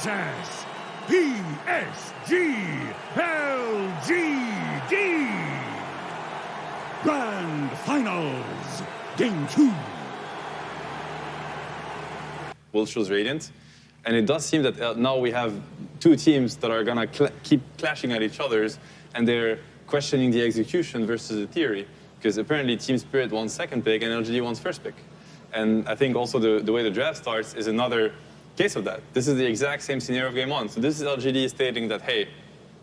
versus PSG LGD. Grand Finals, Game 2. Will choose Radiant. And it does seem that now we have two teams that are going to keep clashing at each other's, and they're questioning the execution versus the theory. Because apparently Team Spirit wants second pick and LGD wants first pick. And I think also the way the draft starts is another case of that. This is the exact same scenario of Game 1. So this is LGD stating that, hey,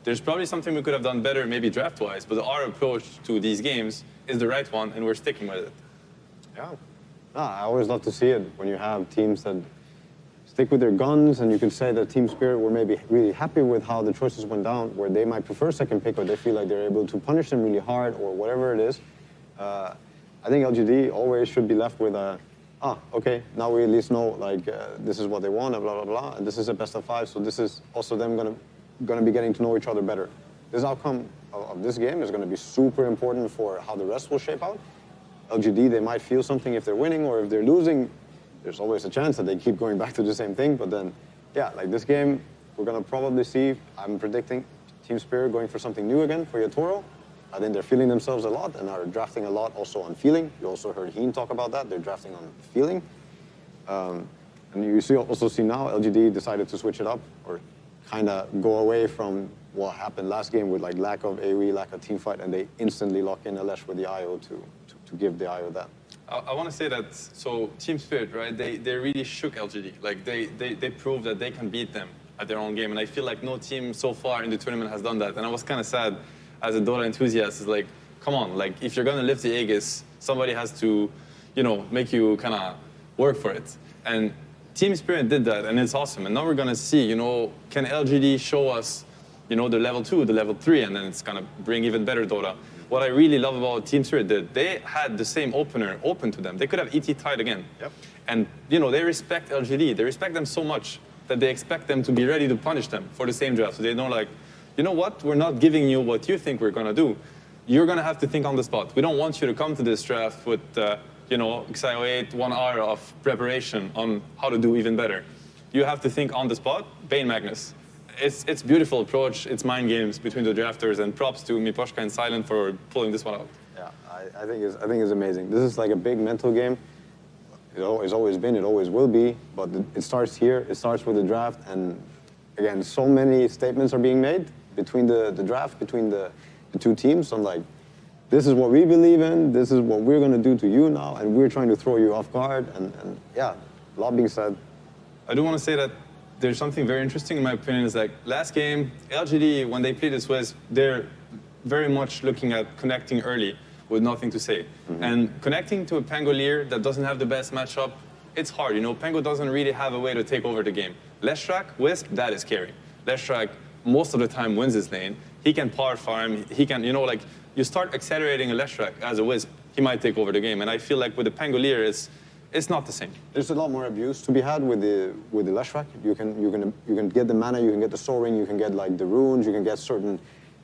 there's probably something we could have done better, maybe draft-wise, but our approach to these games is the right one, and we're sticking with it. Yeah. No, I always love to see it when you have teams that stick with their guns, and you can say that Team Spirit were maybe really happy with how the choices went down, where they might prefer second pick, or they feel like they're able to punish them really hard, or whatever it is. I think LGD always should be left with okay, now we at least know, like, this is what they want, and blah, blah, blah, and this is a best of 5, so this is also them gonna be getting to know each other better. This outcome of this game is gonna be super important for how the rest will shape out. LGD, they might feel something if they're winning, or if they're losing, there's always a chance that they keep going back to the same thing. But then, yeah, like this game, we're going to probably see, I'm predicting, Team Spirit going for something new again for Yatoro. I think they're feeling themselves a lot and are drafting a lot also on feeling. You also heard Heen talk about that. They're drafting on feeling. And you also see now LGD decided to switch it up, or kind of go away from what happened last game with like lack of AoE, lack of team fight, and they instantly lock in Alesh with the IO to give the IO that. I want to say that, so Team Spirit, right, they really shook LGD. Like, they proved that they can beat them at their own game, and I feel like no team so far in the tournament has done that. And I was kind of sad as a Dota enthusiast. It's like, come on, like, if you're going to lift the Aegis, somebody has to, make you kind of work for it. And Team Spirit did that, and it's awesome. And now we're going to see, can LGD show us, the level 2, the level 3, and then it's going to bring even better Dota. What I really love about Team Spirit did, they had the same opener open to them. They could have ET tied again. Yep. And, they respect LGD. They respect them so much that they expect them to be ready to punish them for the same draft. So they know, like, you know what? We're not giving you what you think we're going to do. You're going to have to think on the spot. We don't want you to come to this draft with, XIO8, 1 hour of preparation on how to do even better. You have to think on the spot. Bane Magnus. It's beautiful approach. It's mind games between the drafters, and props to Miposhka and Silent for pulling this one out. Yeah, I think it's amazing. This is like a big mental game. It's always been, it always will be, but it starts here. It starts with the draft, and again, so many statements are being made between the draft, between the two teams. I'm like, this is what we believe in. This is what we're going to do to you now, and we're trying to throw you off guard. And yeah, a lot being said. I do want to say that there's something very interesting in my opinion is like last game, LGD, when they play this West, they're very much looking at connecting early with nothing to say. Mm-hmm. And connecting to a Pangolier that doesn't have the best matchup, it's hard. Pango doesn't really have a way to take over the game. Leshrac, Wisp, that is scary. Leshrac, most of the time, wins his lane. He can power farm. He can, you start accelerating a Leshrac as a Wisp, he might take over the game. And I feel like with the Pangolier, it's not the same. There's a lot more abuse to be had with the Leshrac. You can get the mana, you can get the Soul Ring, you can get like the runes, you can get certain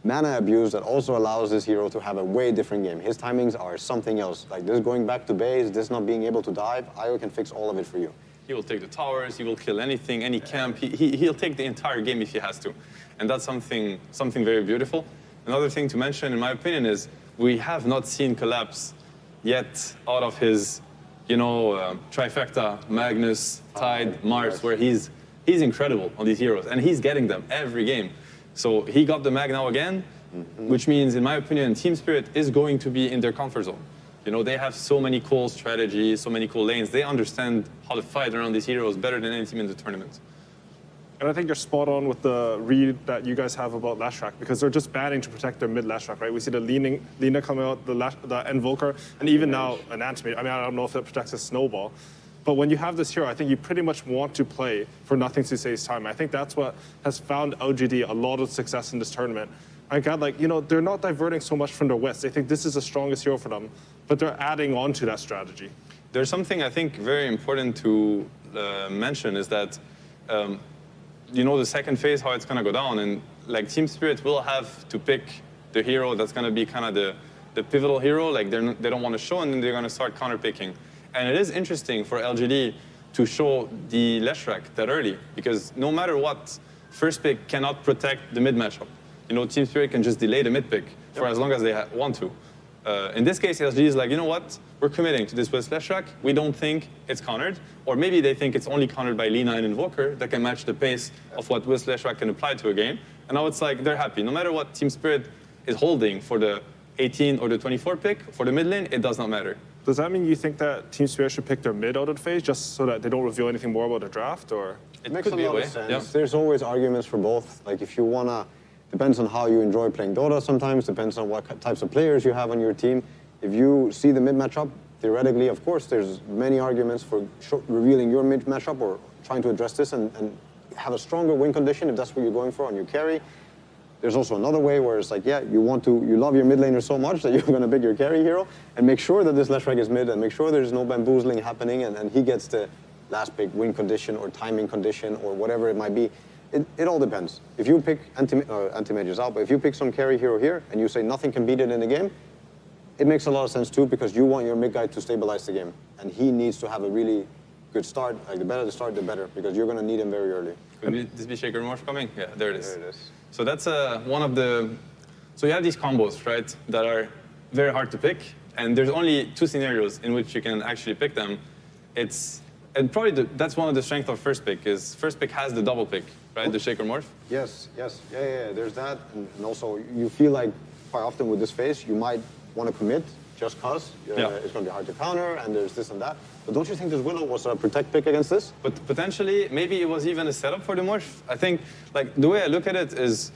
mana abuse that also allows this hero to have a way different game. His timings are something else. Like this going back to base, this not being able to dive, IO can fix all of it for you. He will take the towers, he will kill anything, any camp. He'll take the entire game if he has to. And that's something very beautiful. Another thing to mention, in my opinion, is we have not seen Collapse yet out of his trifecta, Magnus, Tide, Mars, where he's incredible on these heroes, and he's getting them every game. So he got the mag now again, which means, in my opinion, Team Spirit is going to be in their comfort zone. They have so many cool strategies, so many cool lanes. They understand how to fight around these heroes better than any team in the tournament. And I think you're spot on with the read that you guys have about Leshrac, because they're just banning to protect their mid Leshrac, right? We see the Lina coming out, the Invoker, and even now an Antimate. I mean, I don't know if it protects a Snowball. But when you have this hero, I think you pretty much want to play for nothing to say time. I think that's what has found LGD a lot of success in this tournament. I got they're not diverting so much from their West. They think this is the strongest hero for them, but they're adding on to that strategy. There's something I think very important to mention is that the second phase, how it's going to go down. And like Team Spirit will have to pick the hero that's going to be kind of the pivotal hero. Like they don't want to show, and then they're going to start counter-picking. And it is interesting for LGD to show the Leshrac that early, because no matter what, first pick cannot protect the mid matchup. You know, Team Spirit can just delay the mid pick for as long as they want to. In this case, LGD is like, you know what? We're committing to this with Leshrac. We don't think it's countered. Or maybe they think it's only countered by Lina and Invoker that can match the pace of what Wisp Leshrac can apply to a game. And now it's like they're happy. No matter what Team Spirit is holding for the 18 or the 24 pick, for the mid lane, it does not matter. Does that mean you think that Team Spirit should pick their mid out of the phase just so that they don't reveal anything more about the draft? Or It makes could a be a lot way, of sense. yeah. There's always arguments for both. Like if you wanna, depends on how you enjoy playing Dota sometimes, depends on what types of players you have on your team. If you see the mid matchup, theoretically, of course, there's many arguments for revealing your mid matchup or trying to address this and have a stronger win condition if that's what you're going for on your carry. There's also another way where it's like, yeah, you love your mid laner so much that you're going to pick your carry hero and make sure that this Leshrac is mid and make sure there's no bamboozling happening and he gets the last pick win condition or timing condition or whatever it might be. It all depends. If you pick anti-mage is out, but if you pick some carry hero here and you say nothing can beat it in the game, it makes a lot of sense too because you want your mid guy to stabilize the game and he needs to have a really good start. Like the better the start, the better because you're going to need him very early. Could this be Shaker Morph coming? Yeah, there it is. There it is. So that's one of the. So you have these combos, right, that are very hard to pick, and there's only two scenarios in which you can actually pick them. And probably that's one of the strengths of first pick is first pick has the double pick, right, the Shaker Morph. Yes. Yeah. There's that, and also you feel like quite often with this phase you might want to commit just because it's going to be hard to counter, and there's this and that. But don't you think this Willow was a protect pick against this? But potentially, maybe it was even a setup for the Morph. I think, like, the way I look at it is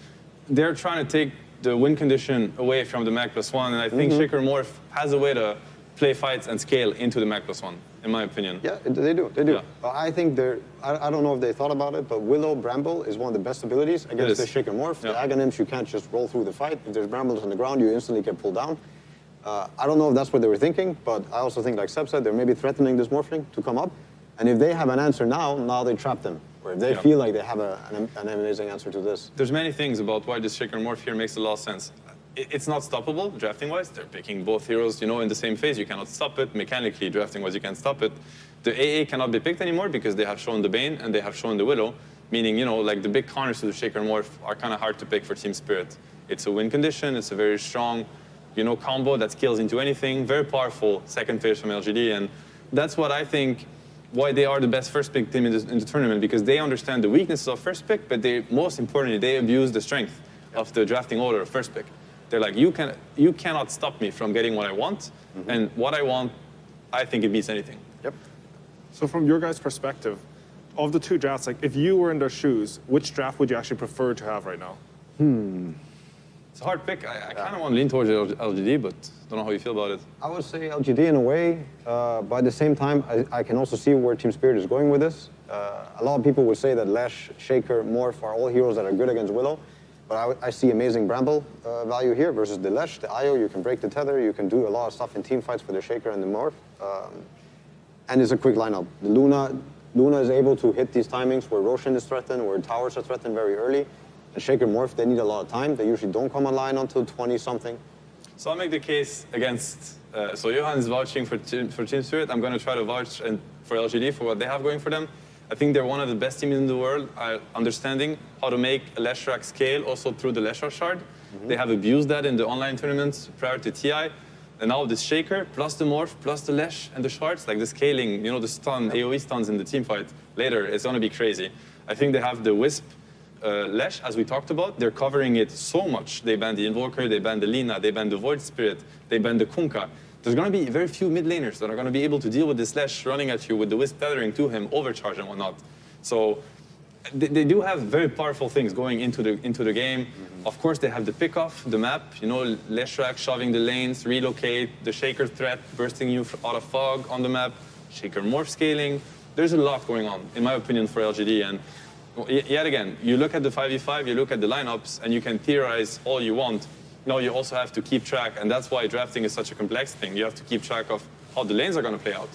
they're trying to take the win condition away from the Mac +1, and I think Shaker Morph has a way to play fights and scale into the Mac +1, in my opinion. Yeah, they do. Yeah. I think I don't know if they thought about it, but Willow Bramble is one of the best abilities against the Shaker Morph. Yeah. The Aghanims, you can't just roll through the fight. If there's Brambles on the ground, you instantly get pulled down. I don't know if that's what they were thinking, but I also think, like Seb said, they're maybe threatening this Morphling to come up. And if they have an answer now they trap them. Or if they feel like they have an amazing answer to this. There's many things about why this Shaker Morph here makes a lot of sense. It's not stoppable, drafting-wise. They're picking both heroes, in the same phase. You cannot stop it. Mechanically, drafting-wise, you can't stop it. The AA cannot be picked anymore because they have shown the Bane and they have shown the Willow, meaning, like the big counters to the Shaker Morph are kind of hard to pick for Team Spirit. It's a win condition. It's a very strong, combo that scales into anything. Very powerful second phase from LGD, and that's what I think why they are the best first pick team in the tournament, because they understand the weaknesses of first pick, but most importantly, they abuse the strength of the drafting order of first pick. They're like, you cannot stop me from getting what I want, and what I want, I think it beats anything. Yep. So from your guys' perspective, of the two drafts, like if you were in their shoes, which draft would you actually prefer to have right now? It's a hard pick. I kind of want to lean towards LGD, but don't know how you feel about it. I would say LGD in a way, but at the same time, I can also see where Team Spirit is going with this. A lot of people would say that Lesh, Shaker, Morph are all heroes that are good against Willow, but I see amazing Bramble value here versus the Lesh, the IO. You can break the tether, you can do a lot of stuff in team fights with the Shaker and the Morph, and it's a quick lineup. The Luna is able to hit these timings where Roshan is threatened, where towers are threatened very early. The Shaker Morph, they need a lot of time. They usually don't come online until 20-something. So I'll make the case against, so Johan is vouching for Team Spirit. I'm going to try to vouch for LGD for what they have going for them. I think they're one of the best teams in the world, understanding how to make a Leshrac scale also through the Leshrac shard. They have abused that in the online tournaments prior to TI. And now this Shaker, plus the Morph, plus the Lesh and the shards, like the scaling, the stun, AoE stuns in the team fight later, it's going to be crazy. I think they have the Wisp, Lesh, as we talked about, they're covering it so much. They ban the Invoker, they ban the Lina, they ban the Void Spirit, they ban the Kunkka. There's going to be very few mid laners that are going to be able to deal with this Lesh running at you with the Wisp tethering to him, overcharge and whatnot. So they do have very powerful things going into the game. Of course, they have the pick-off, the map, Leshrac shoving the lanes, relocate, the Shaker threat, bursting you out of fog on the map, Shaker Morph scaling. There's a lot going on, in my opinion, for LGD. And yet again, you look at the 5v5, you look at the lineups, and you can theorize all you want. No, you also have to keep track, and that's why drafting is such a complex thing. You have to keep track of how the lanes are going to play out.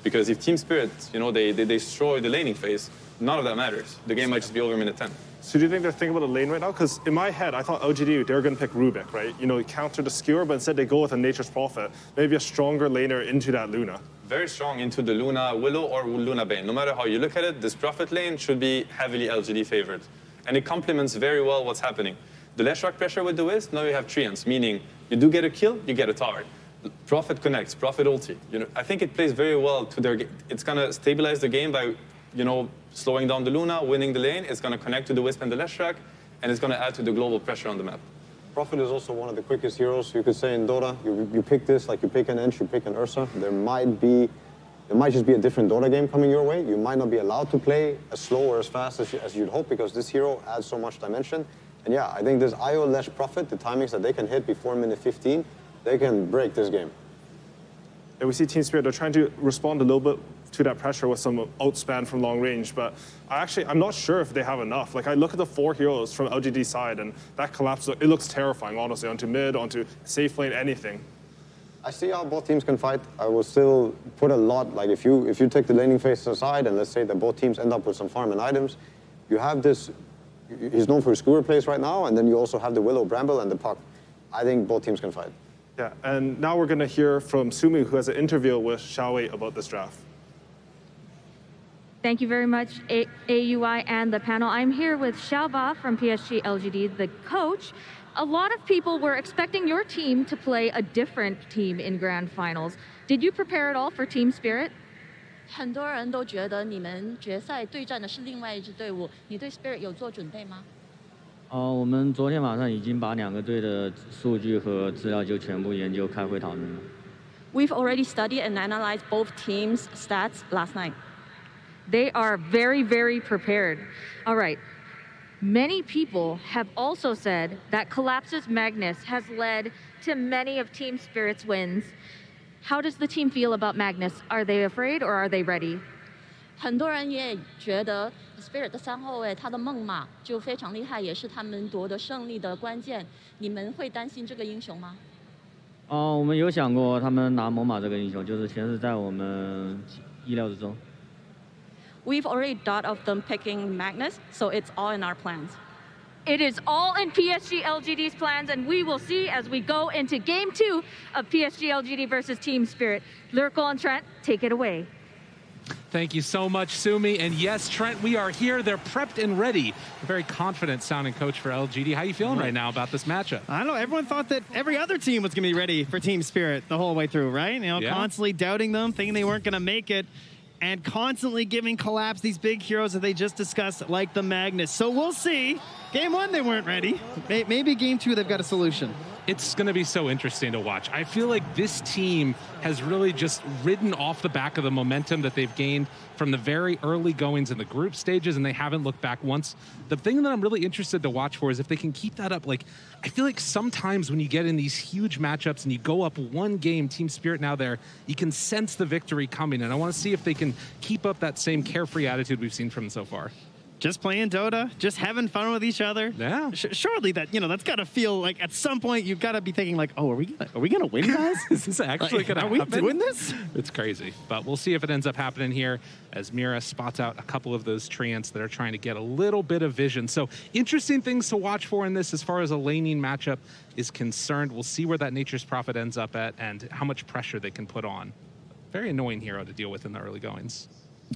Because if Team Spirit, they destroy the laning phase, none of that matters. The game might just be over in minute 10. So do you think they're thinking about a lane right now? Because in my head, I thought LGD, they were going to pick Rubik, right? Counter the skewer, but instead they go with a Nature's Prophet, maybe a stronger laner into that Luna. Very strong into the Luna Willow or Luna Bane. No matter how you look at it, this Prophet lane should be heavily LGD favored. And it complements very well what's happening. The Leshrac pressure with the Wisp, now you have treants, meaning you do get a kill, you get a tower. Prophet connects, Prophet ulti. I think it plays very well to their game. It's going to stabilize the game by, slowing down the Luna, winning the lane. It's going to connect to the Wisp and the Leshrac, and it's going to add to the global pressure on the map. Prophet is also one of the quickest heroes. You could say in Dota, you pick this, like you pick an Ench, you pick an Ursa. There might just be a different Dota game coming your way. You might not be allowed to play as slow or as fast as you'd hope because this hero adds so much dimension. And yeah, I think this IO Lesh Prophet, the timings that they can hit before minute 15, they can break this game. And we see Team Spirit, they're trying to respond a little bit to that pressure with some outspan from long range, but I'm not sure if they have enough. Like I look at the 4 heroes from LGD side and that collapse, it looks terrifying, honestly, onto mid, onto safe lane, anything. I see how both teams can fight. I will still put a lot, like if you take the laning phase aside and let's say that both teams end up with some farm and items, you have this, he's known for his skewer plays right now, and then you also have the Willow Bramble and the Puck. I think both teams can fight. Yeah, and now we're going to hear from Sumi, who has an interview with Xiaowei about this draft. Thank you very much, AUI and the panel. I'm here with Xiaoba from PSG LGD, the coach. A lot of people were expecting your team to play a different team in grand finals. Did you prepare at all for Team Spirit? 很多人都觉得你们决赛对战的是另外一支队伍，你对 Spirit 有做准备吗？我们昨天晚上已经把2个队的数据和资料就全部研究开会讨论了。We've already studied and analyzed both teams' stats last night. They are very, very prepared. All right. Many people have also said that Collapse's Magnus has led to many of Team Spirit's wins. How does the team feel about Magnus? Are they afraid or are they ready? 很多人也觉得 Spirit 的3后卫他的梦马就非常厉害，也是他们夺得胜利的关键。你们会担心这个英雄吗？我们有想过他们拿猛犸这个英雄，就是全是在我们意料之中。We've already thought of them picking Magnus, so it's all in our plans. It is all in PSG LGD's plans, and we will see as we go into Game 2 of PSG LGD versus Team Spirit. Lurkle and Trent, take it away. Thank you so much, Sumi. And yes, Trent, we are here. They're prepped and ready. A very confident sounding coach for LGD. How are you feeling right now about this matchup? I don't know. Everyone thought that every other team was going to be ready for Team Spirit the whole way through, right? Constantly doubting them, thinking they weren't going to make it, and constantly giving Collapse these big heroes that they just discussed, like the Magnus. So we'll see. Game 1, they weren't ready. Maybe Game 2, they've got a solution. It's going to be so interesting to watch. I feel like this team has really just ridden off the back of the momentum that they've gained from the very early goings in the group stages, and they haven't looked back once. The thing that I'm really interested to watch for is if they can keep that up. Like, I feel like sometimes when you get in these huge matchups and you go up one game, Team Spirit now there, you can sense the victory coming, and I want to see if they can keep up that same carefree attitude we've seen from them so far. Just playing Dota, just having fun with each other. Yeah. Surely that, that's got to feel like at some point you've got to be thinking like, oh, are we gonna win, guys? Is this actually going to happen? Are we doing this? It's crazy. But we'll see if it ends up happening here as Mira spots out a couple of those treants that are trying to get a little bit of vision. So interesting things to watch for in this as far as a laning matchup is concerned. We'll see where that Nature's Prophet ends up at and how much pressure they can put on. Very annoying hero to deal with in the early goings.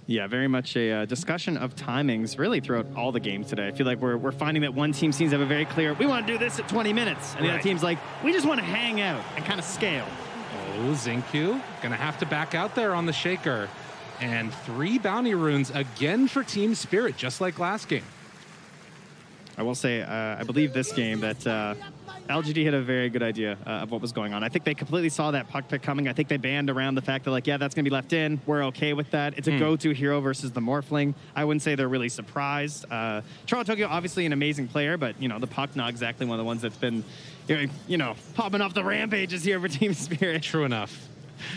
Yeah, very much a discussion of timings really throughout all the games today. I feel like we're finding that one team seems to have a very clear, we want to do this at 20 minutes. And the other team's like, we just want to hang out and kind of scale. Oh, Xingqiu going to have to back out there on the Shaker. And 3 bounty runes again for Team Spirit, just like last game. I will say, I believe this game that LGD had a very good idea of what was going on. I think they completely saw that puck pick coming. I think they banned around the fact that, like, yeah, that's going to be left in. We're okay with that. It's a go-to hero versus the Morphling. I wouldn't say they're really surprised. Charles Tokyo, obviously an amazing player, but, the puck not exactly one of the ones that's been, popping off the rampages here for Team Spirit. True enough.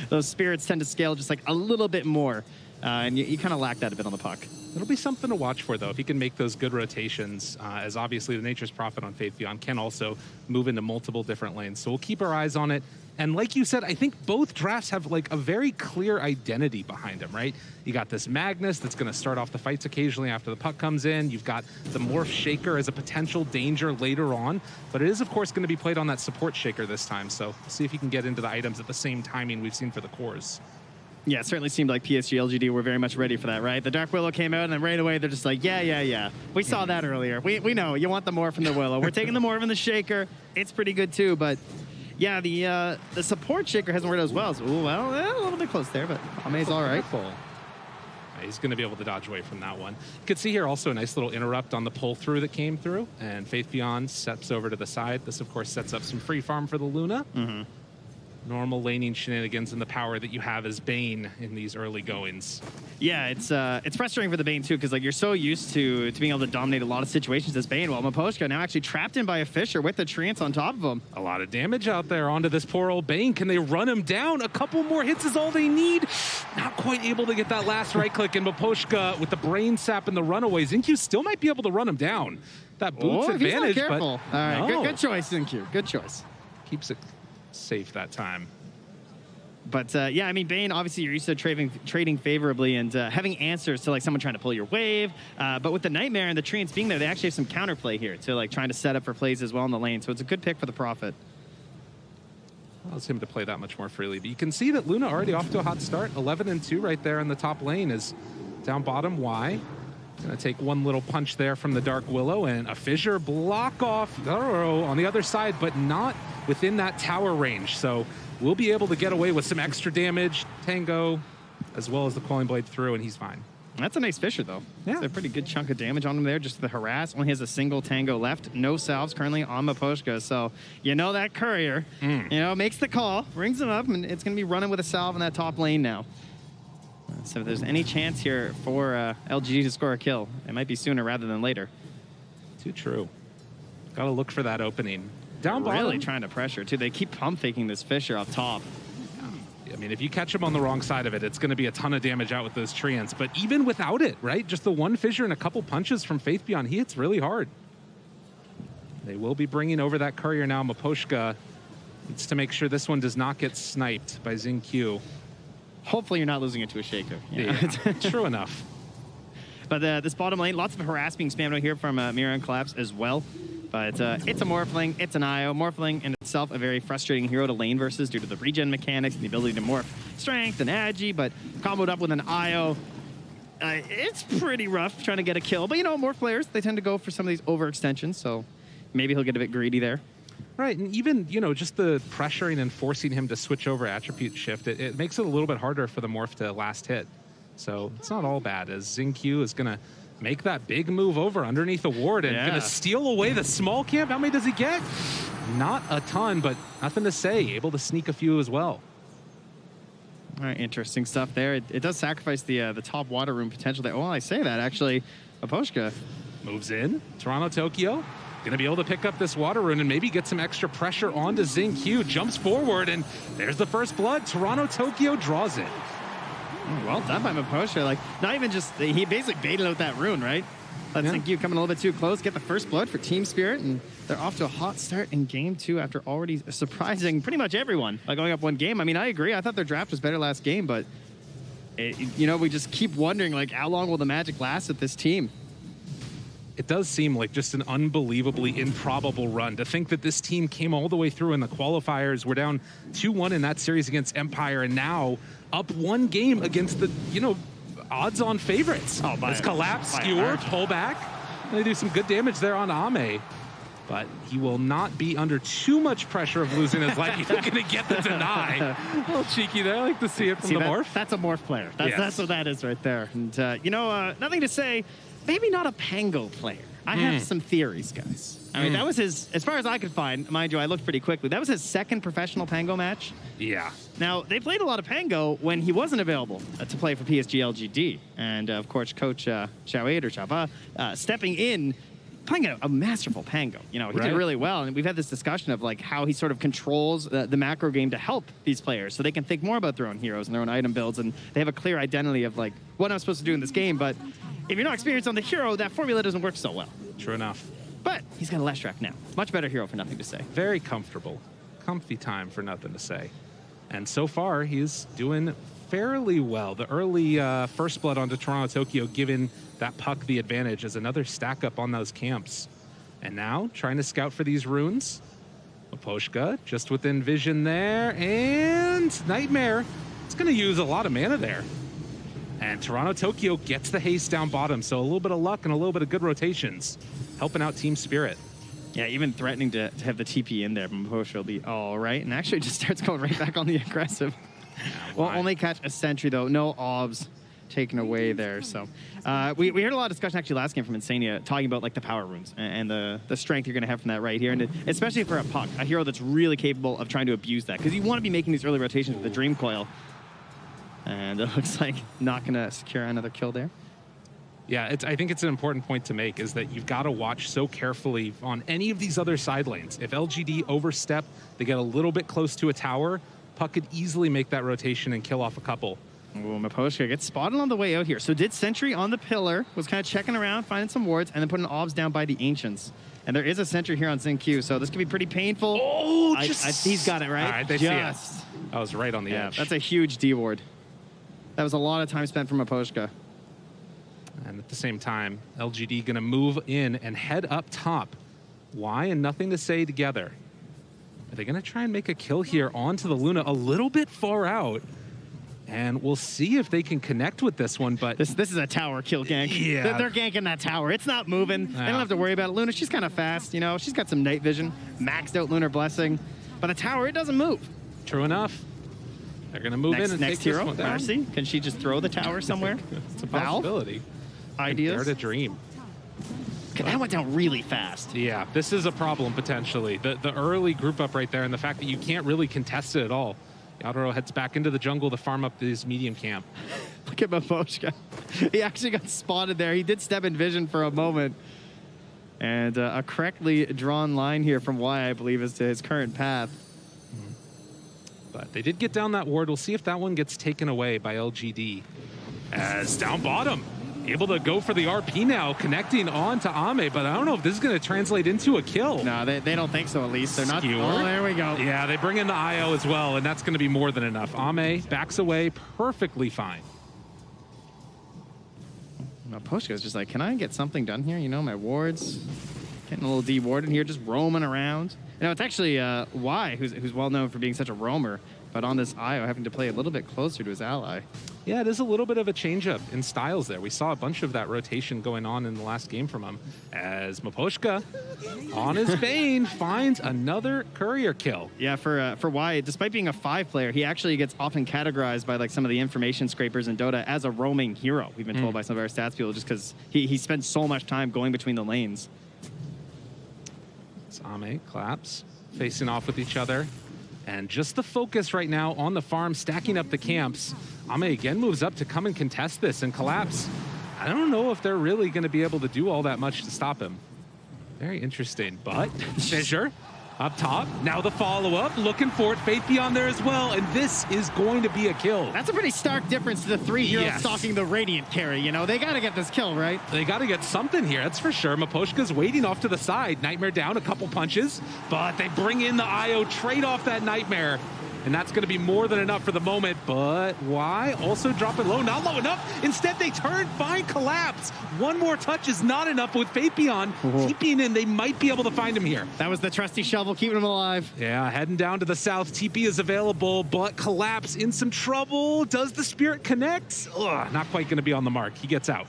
Those spirits tend to scale just like a little bit more. And you kind of lack that a bit on the puck. It'll be something to watch for, though, if he can make those good rotations, as obviously the Nature's Prophet on Faith Beyond can also move into multiple different lanes. So we'll keep our eyes on it. And like you said, I think both drafts have like a very clear identity behind them, right? You got this Magnus that's going to start off the fights occasionally after the puck comes in. You've got the Morph Shaker as a potential danger later on, but it is, of course, going to be played on that support Shaker this time. So see if you can get into the items at the same timing we've seen for the cores. Yeah, it certainly seemed like PSG LGD were very much ready for that, right? The Dark Willow came out, and then right away they're just like, yeah. We saw that earlier. We know you want the Morph from the Willow. We're taking the Morph from the Shaker. It's pretty good too, but yeah, the support Shaker hasn't worked out as well. So, a little bit close there, but Ame's all right. He's going to be able to dodge away from that one. You could see here also a nice little interrupt on the pull through that came through, and Faith Beyond steps over to the side. This, of course, sets up some free farm for the Luna. Normal laning shenanigans and the power that you have as Bane in these early goings. Yeah, it's frustrating for the Bane too, because like you're so used to being able to dominate a lot of situations as Bane, while Miposhka now actually trapped in by a Fisher with the Treants on top of him. A lot of damage out there onto this poor old Bane. Can they run him down? A couple more hits is all they need. Not quite able to get that last right click, and Miposhka with the brain sap and the runaway. Xingqiu still might be able to run him down. That boots advantage, but all right, no. Good choice, Xingqiu. Good choice. Keeps it safe that time. But yeah, I mean, Bane, obviously you're used to trading favorably and having answers to like someone trying to pull your wave. But with the Nightmare and the Treants being there, they actually have some counterplay here to like trying to set up for plays as well in the lane. So it's a good pick for the Prophet. Allows him to play that much more freely. But you can see that Luna already off to a hot start. 11-2 right there in the top lane is down bottom. Y gonna take one little punch there from the Dark Willow, and a Fissure block off on the other side, but not within that tower range. So we'll be able to get away with some extra damage. Tango, as well as the Quelling Blade through, and he's fine. That's a nice Fissure, though. Yeah. That's a pretty good chunk of damage on him there, just the harass. Only has a single Tango left. No salves currently on Miposhka. So, you know that Courier, makes the call, brings him up, and it's going to be running with a salve in that top lane now. So if there's any chance here for LGD to score a kill, it might be sooner rather than later. Too true. Got to look for that opening. Down bottom. Really trying to pressure, too. They keep pump faking this Fissure up top. I mean, if you catch him on the wrong side of it, it's going to be a ton of damage out with those Treants. But even without it, right? Just the one Fissure and a couple punches from Faith Beyond, he hits really hard. They will be bringing over that Courier now. Miposhka needs to make sure this one does not get sniped by Xingqiu. Hopefully you're not losing it to a Shaker. Yeah, true enough. But this bottom lane, lots of harass being spammed out here from Mira and Collapse as well. But it's a Morphling, it's an IO. Morphling in itself a very frustrating hero to lane versus due to the regen mechanics and the ability to morph strength and agi, but comboed up with an IO, it's pretty rough trying to get a kill. But more players, they tend to go for some of these overextensions, so maybe he'll get a bit greedy there. Right, and even, just the pressuring and forcing him to switch over attribute shift, it makes it a little bit harder for the Morph to last hit. So it's not all bad, as Xingqiu is going to make that big move over underneath the ward and going to steal away the small camp. How many does he get? Not a ton, but nothing to say. Able to sneak a few as well. All right, interesting stuff there. It does sacrifice the top water room potential there. Well, I say that, actually. Miposhka moves in. Toronto, Tokyo. Going to be able to pick up this water rune and maybe get some extra pressure onto Xingqiu. Jumps forward, and there's the first blood. Toronto, Tokyo draws it. Well done by Miposhka. Like, not even just, he basically baited out that rune, right? Let Xingqiu coming a little bit too close, get the first blood for Team Spirit, and they're off to a hot start in game 2 after already surprising pretty much everyone by going up one game. I mean, I agree. I thought their draft was better last game, but, we just keep wondering, like, how long will the magic last with this team? It does seem like just an unbelievably improbable run. To think that this team came all the way through in the qualifiers. We're down 2-1 in that series against Empire, and now up one game against the, odds-on favorites. It's Collapse, Skewer, pull back. And they do some good damage there on Ame. But he will not be under too much pressure of losing his life. He's going to get the deny. A little cheeky there. I like to see it from the Morph. That's a Morph player. That's what that is right there. And, nothing to say. Maybe not a Pango player. I have some theories, guys. I mean, that was his, as far as I could find, mind you, I looked pretty quickly. That was his second professional Pango match. Yeah. Now, they played a lot of Pango when he wasn't available to play for PSG LGD. And, of course, Coach Chava stepping in, playing a masterful Pango. He did really well. And we've had this discussion of, like, how he sort of controls the macro game to help these players so they can think more about their own heroes and their own item builds. And they have a clear identity of, like, what I'm supposed to do in this game. But if you're not experienced on the hero, that formula doesn't work so well. True enough. But he's got a Leshrac now. Much better hero for nothing to say. Very comfortable. comfy time for nothing to say. And so far, he's doing fairly well. The early first blood onto Toronto Tokyo, giving that puck the advantage as another stack up on those camps. And now, trying to scout for these runes. Maposhka just within vision there, and Nightmare. It's going to use a lot of mana there. And Toronto Tokyo gets the haste down bottom, so a little bit of luck and a little bit of good rotations, helping out Team Spirit. Yeah, even threatening to have the TP in there, Maposhka will be all right, and actually just starts going right back on the aggressive. Will only catch a sentry, though. No obs taken away there. So we heard a lot of discussion actually last game from Insania talking about like the power runes and the strength you're going to have from that right here, and especially for a puck, a hero that's really capable of trying to abuse that, because you want to be making these early rotations with the Dream Coil. And it looks like not going to secure another kill there. Yeah, I think it's an important point to make, is that you've got to watch so carefully on any of these other side lanes. If LGD overstep, they get a little bit close to a tower, puck could easily make that rotation and kill off a couple. Ooh, Maposhka gets spotted on the way out here. So did sentry on the pillar, was kind of checking around, finding some wards, and then putting obs down by the Ancients. And there is a sentry here on Xingqiu, so this could be pretty painful. Oh, he's got it, right? All right, they see it. That was right on the edge. That's a huge D ward. That was a lot of time spent from Maposhka. And at the same time, LGD going to move in and head up top. Why and nothing to say together. Are they going to try and make a kill here onto the Luna a little bit far out? And we'll see if they can connect with this one, but... This is a tower kill gank. Yeah. They're ganking that tower. It's not moving. They don't have to worry about it. Luna, she's kind of fast, you know. She's got some night vision, maxed out Lunar Blessing. But a tower, it doesn't move. True enough. They're going to move in and next take hero, this one down. Marcy, can she just throw the tower somewhere? It's a possibility. Ideas? Dare to dream. That went down really fast. Yeah, this is a problem potentially. The early group up right there, and the fact that you can't really contest it at all. Yadoro heads back into the jungle to farm up his medium camp. Look at Maposhka. He actually got spotted there. He did step in vision for a moment. And a correctly drawn line here from Y, I believe, is to his current path. But they did get down that ward. We'll see if that one gets taken away by LGD. As down bottom, able to go for the RP now, connecting on to Ame, but I don't know if this is going to translate into a kill. No, they don't think so, at least. They're not. Skewer. Oh, there we go. Yeah, they bring in the IO as well, and that's going to be more than enough. Ame backs away perfectly fine. Maposhka is just like, can I get something done here? You know, my wards, getting a little de-warded here, just roaming around. You know, it's actually Y, who's well known for being such a roamer, but on this IO having to play a little bit closer to his ally. Yeah, it is a little bit of a change-up in styles there. We saw a bunch of that rotation going on in the last game from him, as Maposhka, on his Bane, finds another courier kill. Yeah, for Y, despite being a 5 player, he actually gets often categorized by like some of the information scrapers in Dota as a roaming hero. We've been told by some of our stats people, just because he spends so much time going between the lanes. Ame, Collapse, facing off with each other. And just the focus right now on the farm, stacking up the camps. Ame again moves up to come and contest this, and Collapse, I don't know if they're really going to be able to do all that much to stop him. Very interesting, but Fissure up top. Now the follow-up, looking for it. Faith Beyond there as well, and this is going to be a kill. That's a pretty stark difference to the 3 heroes stalking the Radiant carry, you know? They got to get this kill, right? They got to get something here, that's for sure. Maposhka's waiting off to the side. Nightmare down, a couple punches, but they bring in the IO, trade off that Nightmare. And that's going to be more than enough for the moment, but why? Also drop it low, not low enough. Instead, they turn, find Collapse. One more touch is not enough with Faith Beyond. TPing in, they might be able to find him here. That was the trusty shovel, keeping him alive. Yeah, heading down to the south. TP is available, but Collapse in some trouble. Does the Spirit connect? Ugh, not quite going to be on the mark. He gets out.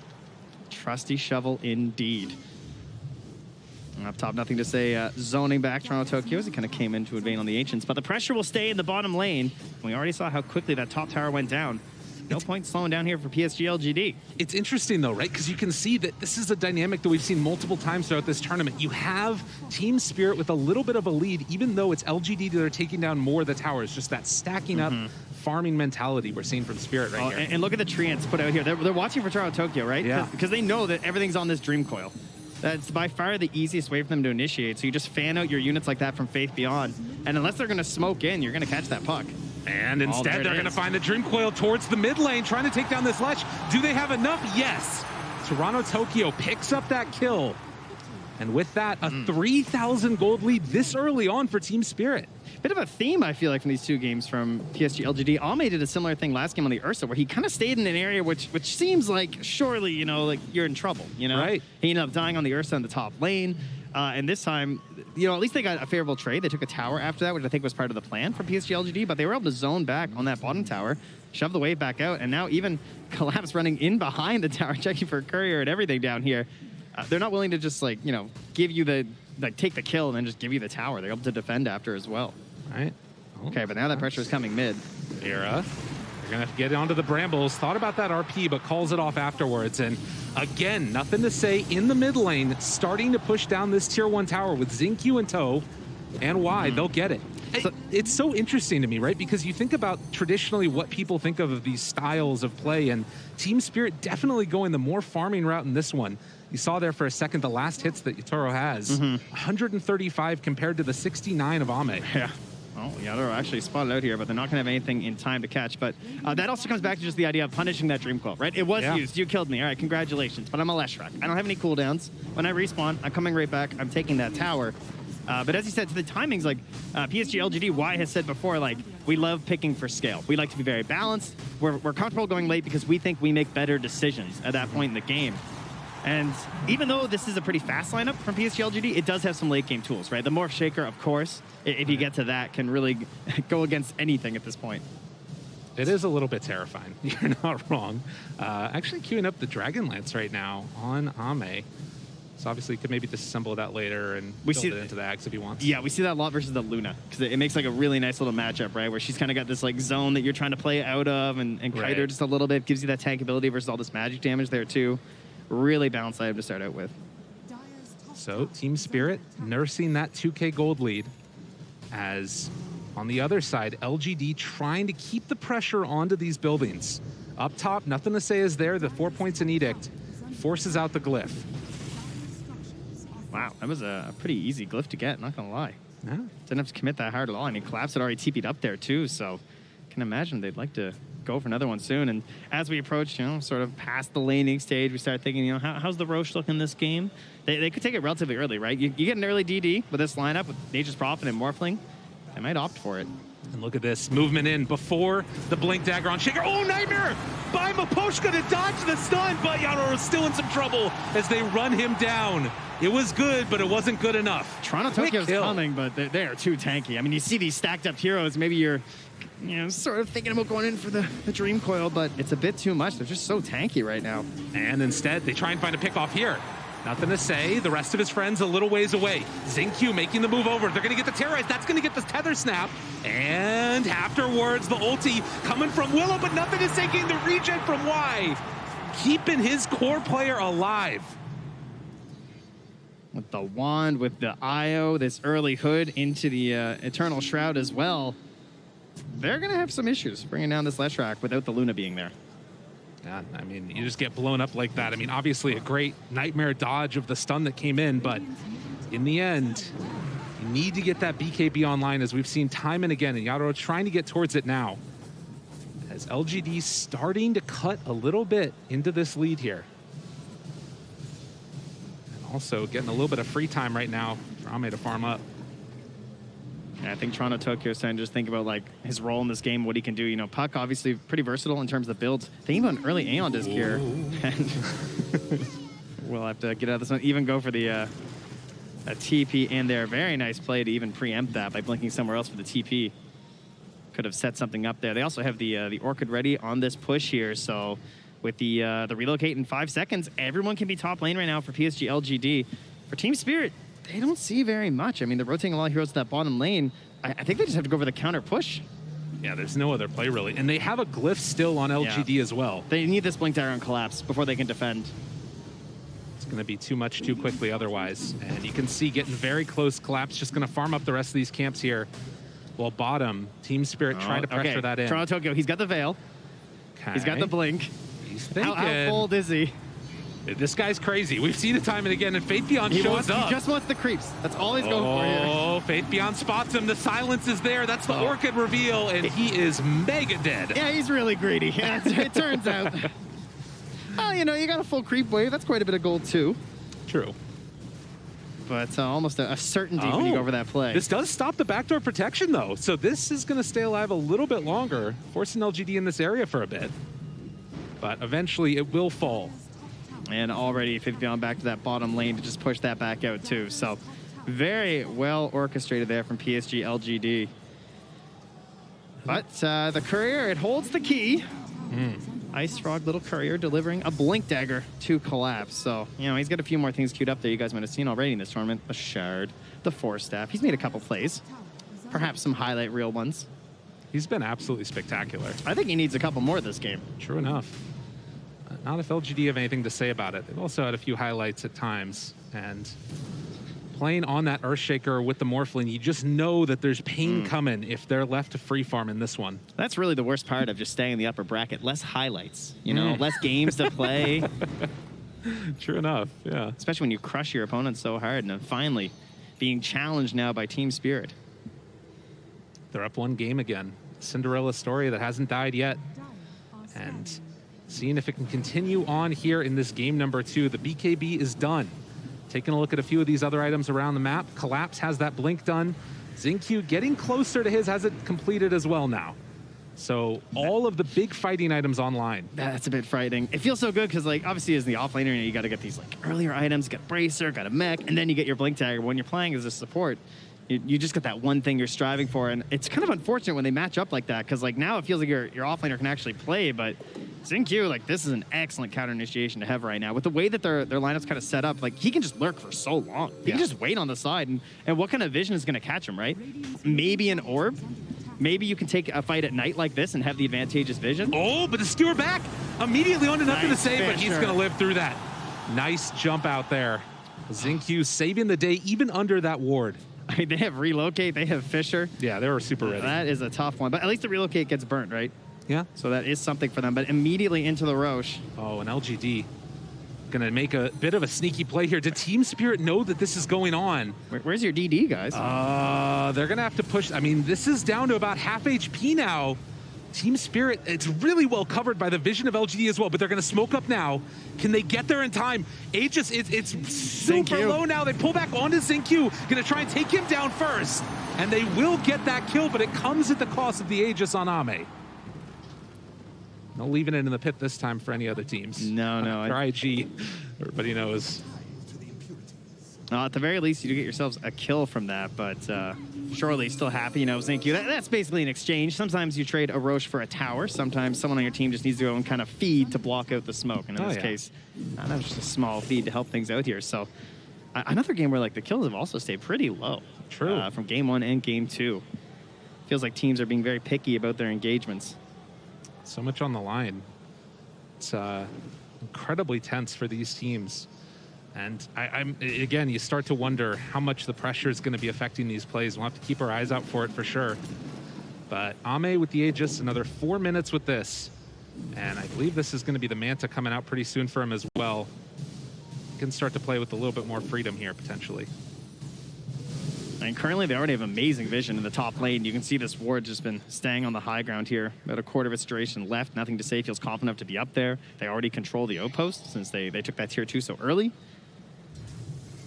Trusty shovel indeed. Up top, nothing to say. Zoning back Toronto Tokyo as he kind of came in to invade on the Ancients, but the pressure will stay in the bottom lane. We already saw how quickly that top tower went down. No point slowing down here for PSG LGD. It's interesting though, right? Because you can see that this is a dynamic that we've seen multiple times throughout this tournament. You have Team Spirit with a little bit of a lead, even though it's LGD that are taking down more of the towers. Just that stacking up, farming mentality we're seeing from Spirit right here. And look at the treants put out here. They're watching for Toronto Tokyo, right? Yeah. Because they know that everything's on this Dream Coil. That's by far the easiest way for them to initiate. So you just fan out your units like that from Faith Beyond. And unless they're going to smoke in, you're going to catch that puck. And instead, they're going to find the Dream Coil towards the mid lane, trying to take down this Lech. Do they have enough? Yes. Toronto Tokyo picks up that kill. And with that, a 3,000 gold lead this early on for Team Spirit. Bit of a theme, I feel like, from these two games from PSG LGD. Ame did a similar thing last game on the Ursa, where he kind of stayed in an area which seems like, surely, you know, like you're in trouble, you know? Right. He ended up dying on the Ursa in the top lane. And this time, you know, at least they got a favorable trade. They took a tower after that, which I think was part of the plan for PSG LGD, but they were able to zone back on that bottom tower, shove the wave back out, and now even Collapse running in behind the tower, checking for a courier and everything down here. They're not willing to just, like, you know, give you the, like, take the kill and then just give you the tower. They're able to defend after as well. Right. Okay, but now that pressure is coming mid. Era. They're going to have to get onto the Brambles. Thought about that RP, but calls it off afterwards. And again, nothing to say in the mid lane, starting to push down this tier 1 tower with Xingqiu in tow. And why? They'll get it. It's so interesting to me, right? Because you think about traditionally what people think of these styles of play, and Team Spirit definitely going the more farming route in this one. You saw there for a second the last hits that Yatoro has. 135 compared to the 69 of Ame. Yeah. Oh, Yatoro actually spotted out here, but they're not going to have anything in time to catch. But that also comes back to just the idea of punishing that Dream Coil, right? It was used. You killed me. All right, congratulations. But I'm a Leshrac. I don't have any cooldowns. When I respawn, I'm coming right back. I'm taking that tower. But as you said, to the timings, like PSG LGD, Y has said before, like, we love picking for scale. We like to be very balanced. We're comfortable going late because we think we make better decisions at that point in the game. And even though this is a pretty fast lineup from PSG LGD, it does have some late game tools, right? The Morph Shaker, of course, if you get to that, can really go against anything at this point. It is a little bit terrifying. You're not wrong. Actually queuing up the Dragon Lance right now on Ame. So obviously, he could maybe disassemble that later and build it into the Axe if he wants. Yeah, we see that a lot versus the Luna, because it makes like a really nice little matchup, right? Where she's kind of got this like zone that you're trying to play out of and kite her just a little bit. Gives you that tank ability versus all this magic damage there too. Really balanced item to start out with. So Team Spirit nursing that 2K gold lead, as on the other side, LGD trying to keep the pressure onto these buildings. Up top, nothing to say is there. The 4 points in Edict forces out the glyph. Wow, that was a pretty easy glyph to get, not gonna lie. Yeah. Didn't have to commit that hard at all. I mean, Collapse had already TP'd up there too, so I can imagine they'd like to go for another one soon. And as we approach, you know, sort of past the laning stage, we start thinking, you know, how's the Roche looking this game? They could take it relatively early, right? You get an early DD with this lineup with Nature's Prophet and Morphling. They might opt for it. And look at this movement in before the Blink Dagger on Shaker. Oh, Nightmare by Maposhka to dodge the stun, but Yatoro is still in some trouble as they run him down. It was good, but it wasn't good enough. Toronto Tokyo's coming, but they are too tanky. I mean, you see these stacked up heroes, maybe you're, you know, sort of thinking about going in for the Dream Coil, but it's a bit too much. They're just so tanky right now. And instead, they try and find a pick off here. Nothing to say. The rest of his friends a little ways away. Xingqiu making the move over. They're going to get the Terrorize. That's going to get the Tether Snap. And afterwards, the ulti coming from Willow, but nothing is taking the regen from Y. Keeping his core player alive. With the wand, with the IO, this early hood into the Eternal Shroud as well. They're going to have some issues bringing down this Leshrac without the Luna being there. Yeah, I mean, you just get blown up like that. I mean, obviously a great Nightmare dodge of the stun that came in, but in the end, you need to get that BKB online, as we've seen time and again, and Yatoro trying to get towards it now. As LGD starting to cut a little bit into this lead here. And also getting a little bit of free time right now for Ame to farm up. Yeah, I think Toronto Tokyo is starting to just think about like his role in this game, what he can do. You know, Puck obviously pretty versatile in terms of the builds. Thinking about an early Aeon disc here. And we'll have to get out of this one. Even go for the a TP in there. Very nice play to even preempt that by blinking somewhere else for the TP. Could have set something up there. They also have the Orchid ready on this push here. So with the relocate in 5 seconds, everyone can be top lane right now for PSG LGD. For Team Spirit, they don't see very much. I mean, they're rotating a lot of heroes to that bottom lane. I think they just have to go for the counter push. Yeah, there's no other play really. And they have a glyph still on LGD as well. They need this Blink Dagger on Collapse before they can defend. It's going to be too much too quickly otherwise. And you can see getting very close. Collapse just going to farm up the rest of these camps here. While bottom, Team Spirit trying to pressure that in. Toronto Tokyo, he's got the Veil. Okay. He's got the Blink. He's thinking. How bold is he? This guy's crazy. We've seen it time and again, and Fate Beyond shows up. He just wants the creeps. That's all he's going for here. Oh, Fate Beyond spots him. The silence is there. That's the Orchid reveal, and he is mega dead. Yeah, he's really greedy. It turns out. Oh, you know, you got a full creep wave. That's quite a bit of gold, too. True. but almost a certainty when you go over that play. This does stop the backdoor protection, though. So this is going to stay alive a little bit longer, forcing LGD in this area for a bit. But eventually it will fall. And already they've gone back to that bottom lane to just push that back out, too. So very well orchestrated there from PSG LGD. But the Courier, it holds the key. Ice Frog, little Courier, delivering a Blink Dagger to Collapse. So, you know, he's got a few more things queued up there you guys might have seen already in this tournament. A Shard, the Force Staff. He's made a couple plays. Perhaps some highlight reel ones. He's been absolutely spectacular. I think he needs a couple more this game. True enough. Not if LGD have anything to say about it. They've also had a few highlights at times. And playing on that Earthshaker with the Morphling, you just know that there's pain coming if they're left to free farm in this one. That's really the worst part of just staying in the upper bracket. Less highlights, you know, less games to play. True enough, yeah. Especially when you crush your opponent so hard. And then finally being challenged now by Team Spirit. They're up one game again. Cinderella story that hasn't died yet. And seeing if it can continue on here in this game number 2. The BKB is done. Taking a look at a few of these other items around the map. Collapse has that blink done. Xingqiu getting closer to his, has it completed as well now. So all of the big fighting items online. That's a bit frightening. It feels so good because, like, obviously as the offlaner, you got to get these like earlier items, got Bracer, got a mech, and then you get your blink dagger. When you're playing as a support, you just got that one thing you're striving for, and it's kind of unfortunate when they match up like that because, like, now it feels like your offlaner can actually play, but Xingqiu, like, this is an excellent counter initiation to have right now. With the way that their lineup's kind of set up, like, he can just lurk for so long. He can just wait on the side, and what kind of vision is going to catch him, right? Maybe an orb. Maybe you can take a fight at night like this and have the advantageous vision. Oh, but the skewer back immediately onto nothing to say, but he's going to live through that. Nice jump out there. Xingqiu saving the day even under that ward. I mean, they have relocate, they have Fisher. Yeah, they were super ready. That is a tough one, but at least the relocate gets burnt, right? Yeah. So that is something for them, but immediately into the Roche. Oh, and LGD gonna make a bit of a sneaky play here. Did Team Spirit know that this is going on? Where's your DD, guys? They're gonna have to push. I mean, this is down to about half HP now. Team Spirit, it's really well covered by the vision of LGD as well, but they're gonna smoke up now. Can they get there in time? Aegis, it's super low now. They pull back onto Xingqiu, gonna try and take him down first. And they will get that kill, but it comes at the cost of the Aegis on Ame. No leaving it in the pit this time for any other teams. No. For IG, everybody knows. At the very least, you do get yourselves a kill from that, but surely still happy, you know, Xingqiu. That's basically an exchange. Sometimes you trade a Roche for a tower. Sometimes someone on your team just needs to go and kind of feed to block out the smoke. And in this case, that was just a small feed to help things out here. So another game where, like, the kills have also stayed pretty low. True. From game 1 and game 2. Feels like teams are being very picky about their engagements. So much on the line. It's incredibly tense for these teams. And again, you start to wonder how much the pressure is going to be affecting these plays. We'll have to keep our eyes out for it for sure. But Ame with the Aegis, another 4 minutes with this. And I believe this is going to be the Manta coming out pretty soon for him as well. He can start to play with a little bit more freedom here, potentially. And currently, they already have amazing vision in the top lane. You can see this ward just been staying on the high ground here. About a quarter of its duration left. Nothing to say. Feels confident enough to be up there. They already control the outpost since they took that tier 2 so early.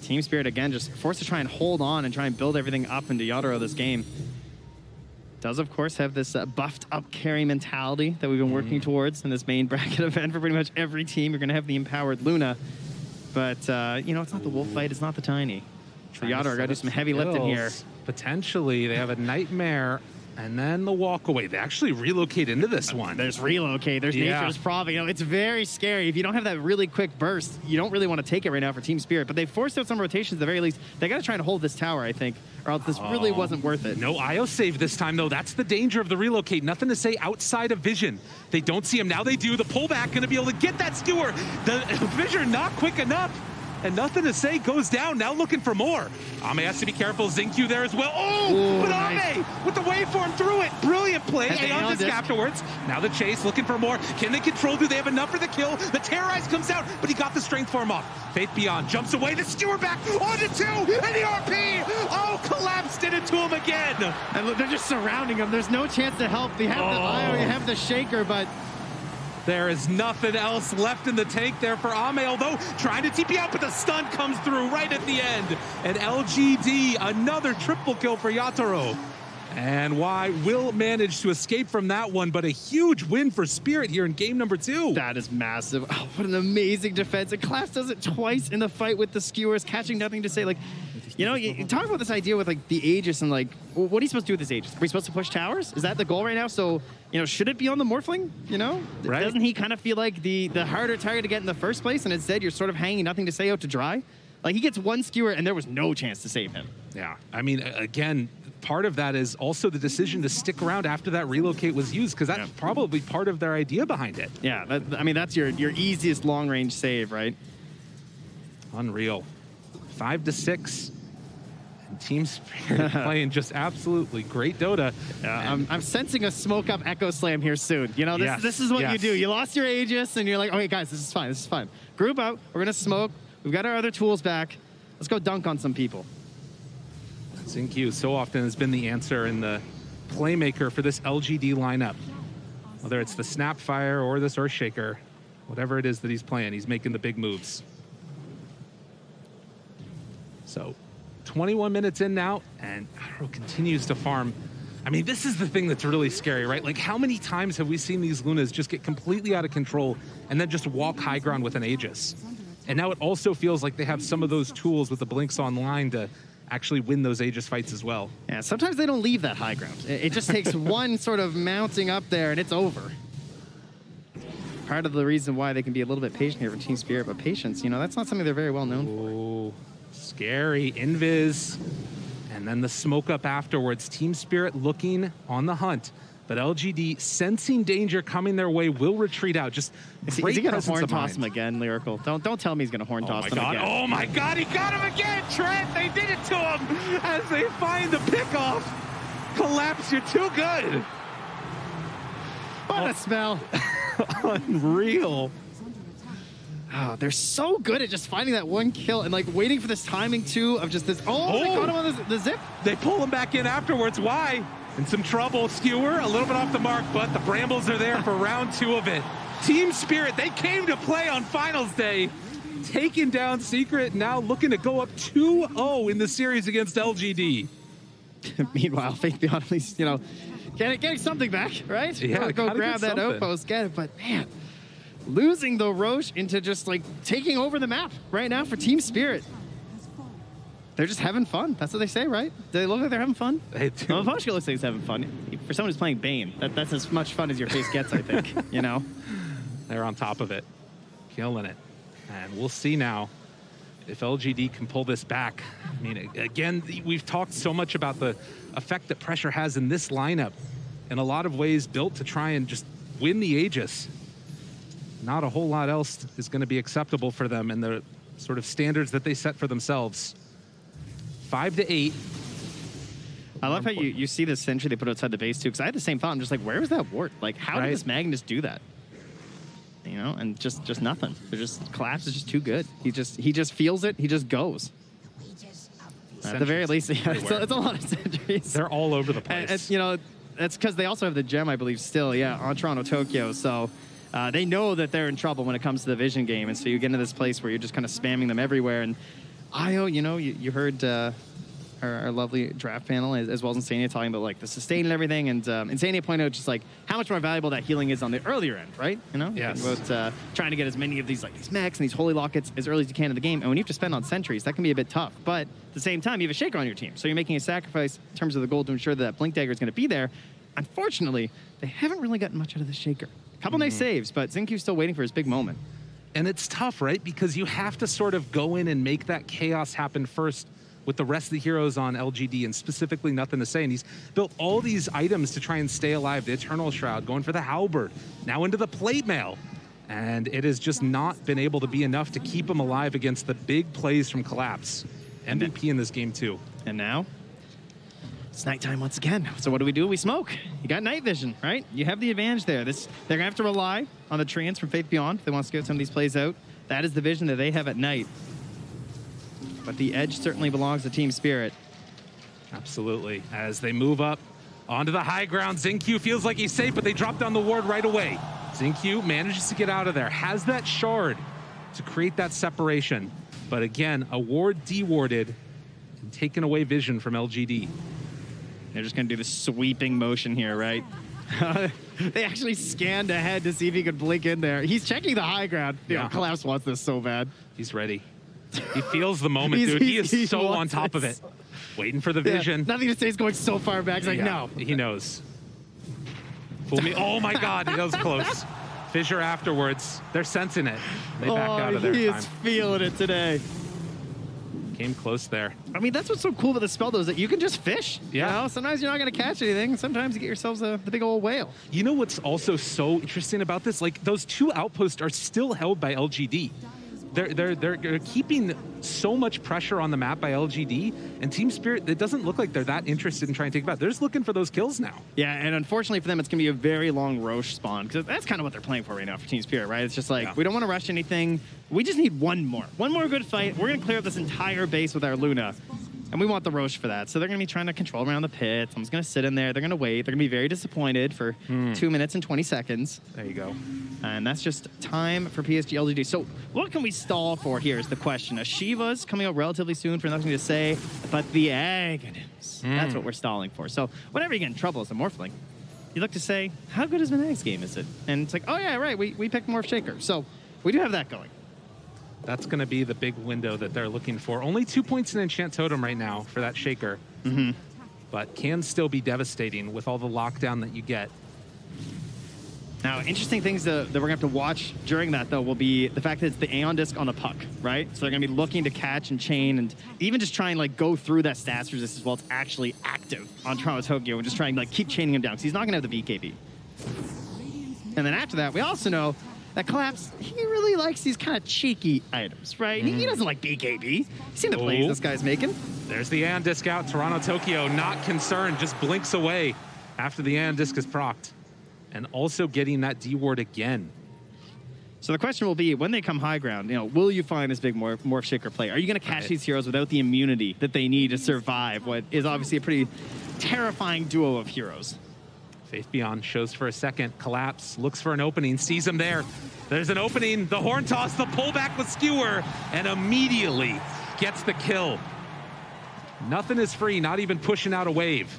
Team Spirit, again, just forced to try and hold on and try and build everything up into Yadoro this game. Does, of course, have this buffed up carry mentality that we've been working towards in this main bracket event for pretty much every team. You're going to have the empowered Luna. But, you know, it's not the wolf fight. It's not the tiny. So Yador got to do some heavy lifting here. Potentially, they have a Nightmare and then the walk away. They actually relocate into this one. There's relocate. There's Nature's Prophet. You know, it's very scary. If you don't have that really quick burst, you don't really want to take it right now for Team Spirit. But they forced out some rotations at the very least. They got to try and hold this tower, I think, or else this really wasn't worth it. No IO save this time, though. That's the danger of the relocate. Nothing to say outside of vision. They don't see him. Now they do. The pullback going to be able to get that skewer. The vision not quick enough. And nothing to say, goes down, now looking for more. Ame has to be careful, Xingqiu there as well. Oh, but Ame with the waveform through it. Brilliant play, Aeon disc afterwards. Now the chase, looking for more. Can they control? Do they have enough for the kill? The Terrorize comes out, but he got the strength form off. Faith Beyond jumps away, the skewer back onto 2, and the RP! Oh, collapsed it into him again. And look, they're just surrounding him. There's no chance to help. They have the IO, you have the Shaker, but There is nothing else left in the tank there for Ame, although trying to TP out, but the stun comes through right at the end. And LGD, another triple kill for Yatoro. And Y will manage to escape from that one, but a huge win for Spirit here in game number 2. That is massive. Oh, what an amazing defense. And Class does it twice in the fight with the skewers, catching nothing to say. Like, you know, you talk about this idea with like the Aegis and like, well, what are you supposed to do with this Aegis? Are we supposed to push towers? Is that the goal right now? So, you know, should it be on the Morphling? You know, right. Doesn't he kind of feel like the harder target to get in the first place, and instead you're sort of hanging nothing to say out to dry? Like, he gets one skewer and there was no chance to save him. Yeah, I mean, again, part of that is also the decision to stick around after that relocate was used, because that's probably part of their idea behind it. Yeah, I mean, that's your easiest long-range save, right? Unreal. 5-6. And Team Spirit playing just absolutely great Dota. I'm sensing a smoke up Echo Slam here soon. You know, this is what you do. You lost your Aegis and you're like, okay, guys, this is fine. This is fine. Group up. We're going to smoke. We've got our other tools back. Let's go dunk on some people. XinQ so often has been the answer and the playmaker for this LGD lineup. Whether it's the Snapfire or this Earthshaker, whatever it is that he's playing, he's making the big moves. So 21 minutes in now, and Arrow continues to farm. I mean, this is the thing that's really scary, right? Like, how many times have we seen these Lunas just get completely out of control and then just walk high ground with an Aegis? And now it also feels like they have some of those tools with the Blinks Online to actually win those Aegis fights as well. Yeah, sometimes they don't leave that high ground. It just takes one sort of mounting up there and it's over. Part of the reason why they can be a little bit patient here for Team Spirit, but patience, you know, that's not something they're very well known for. Oh, scary. Invis. And then the smoke up afterwards. Team Spirit looking on the hunt. But LGD, sensing danger coming their way, will retreat out. Just is he going to horn toss him again, Lyrical? Don't tell me he's going to horn toss him again. Oh my God, he got him again, Trent! They did it to him as they find the pickoff. Collapse, you're too good. What a smell. Unreal. Oh, they're so good at just finding that one kill and like waiting for this timing too of just this. Oh, they caught him on the zip. They pull him back in afterwards. Why? In some trouble. Skewer, a little bit off the mark, but the Brambles are there for round 2 of it. Team Spirit, they came to play on finals day, taking down Secret, now looking to go up 2-0 in the series against LGD. Meanwhile, Faith Beyond at least, you know, getting something back, right? Yeah, go grab that outpost, get it. But man, losing the Roche into just like taking over the map right now for Team Spirit. They're just having fun. That's what they say, right? Do they look like they're having fun? They do. Well, Voshka looks like he's having fun. For someone who's playing Bane, that's as much fun as your face gets, I think, you know? They're on top of it, killing it. And we'll see now if LGD can pull this back. I mean, again, we've talked so much about the effect that pressure has in this lineup. In a lot of ways built to try and just win the Aegis. Not a whole lot else is going to be acceptable for them and the sort of standards that they set for themselves. 5-8. I love how you see the sentry they put outside the base too, because I had the same thought. I'm just like, where was that ward? Like, how did this Magnus do that? You know, and just nothing. They're just Collapse is just too good. He just feels it. He just goes. At the very least, yeah, it's a lot of sentries. They're all over the place. And, you know, that's because they also have the gem, I believe, still, on Toronto, Tokyo. So they know that they're in trouble when it comes to the vision game, and so you get into this place where you're just kind of spamming them everywhere. And IO, you know, you heard our lovely draft panel, as well as Insania, talking about like the sustain and everything, and Insania pointed out just like how much more valuable that healing is on the earlier end, right? You know, yes. About trying to get as many of these mechs and these holy lockets as early as you can in the game, and when you have to spend on sentries, that can be a bit tough. But at the same time, you have a Shaker on your team, so you're making a sacrifice in terms of the gold to ensure that Blink Dagger is going to be there. Unfortunately, they haven't really gotten much out of the Shaker. A couple nice saves, but XinQ's still waiting for his big moment. And it's tough, right? Because you have to sort of go in and make that chaos happen first with the rest of the heroes on LGD, and specifically Nothing to Say. And he's built all these items to try and stay alive. The Eternal Shroud, going for the Halberd, now into the Plate Mail. And it has just not been able to be enough to keep him alive against the big plays from Collapse. MVP in this game too. And now, it's nighttime once again. So what do? We smoke. You got night vision, right? You have the advantage there. They're going to have to rely on the treants from Faith Beyond if they want to get some of these plays out. That is the vision that they have at night. But the edge certainly belongs to Team Spirit. Absolutely. As they move up onto the high ground, XinQ feels like he's safe, but they drop down the ward right away. Zinq manages to get out of there, has that shard to create that separation. But again, a ward dewarded and taken away vision from LGD. They're just going to do the sweeping motion here, right? They actually scanned ahead to see if he could blink in there. He's checking the high ground. Yeah. Collapse wants this so bad. He's ready. He feels the moment, dude. He is so on top of it. Waiting for the vision. Nothing to say, he's going so far back. He's like, no. He knows. Fool me. Oh my God, that was close. Fissure afterwards. They're sensing it. They back out of their he time. is feeling it today. Came close there. I mean, that's what's so cool about the spell, though, is that you can just fish. Yeah. You know? Sometimes you're not going to catch anything. Sometimes you get yourselves the big old whale. You know what's also so interesting about this? Like, those 2 outposts are still held by LGD. They're keeping so much pressure on the map by LGD, and Team Spirit, it doesn't look like they're that interested in trying to take it back. They're just looking for those kills now. Yeah, and unfortunately for them, it's going to be a very long Roche spawn, because that's kind of what they're playing for right now for Team Spirit, right? It's just like, we don't want to rush anything. We just need one more good fight. We're going to clear up this entire base with our Luna, and we want the Roche for that. So they're going to be trying to control around the pit. Someone's going to sit in there. They're going to wait. They're going to be very disappointed for 2 minutes and 20 seconds. There you go. And that's just time for PSG LGD. So what can we stall for here is the question. Shiva's coming out relatively soon for nothing to say, but the Aghanims, that's what we're stalling for. So whenever you get in trouble as a Morphling, you look to say, how good is Manag's game is it? And it's like, oh yeah, right, we picked Morph Shaker. So we do have that going. That's going to be the big window that they're looking for. Only 2 points in Enchant Totem right now for that Shaker. But can still be devastating with all the lockdown that you get. Now, interesting things that we're going to have to watch during that, though, will be the fact that it's the Aeon Disc on a puck, right? So they're going to be looking to catch and chain and even just try and, like, go through that stats resistance while it's actually active on Toronto Tokyo and just try and, like, keep chaining him down because he's not going to have the BKB. And then after that, we also know that Collapse, he really likes these kind of cheeky items, right? He doesn't like BKB. You've seen the plays this guy's making. There's the Aeon Disc out. Toronto Tokyo not concerned, just blinks away after the Aeon Disc is procced. And also getting that D-ward again. So the question will be, when they come high ground, will you find this big Morph Shaker play? Are you going to catch these heroes without the immunity that they need to survive what is obviously a pretty terrifying duo of heroes? Faith Beyond shows for a second. Collapse, looks for an opening, sees him there. There's an opening, the horn toss, the pullback with Skewer, and immediately gets the kill. Nothing is free, not even pushing out a wave.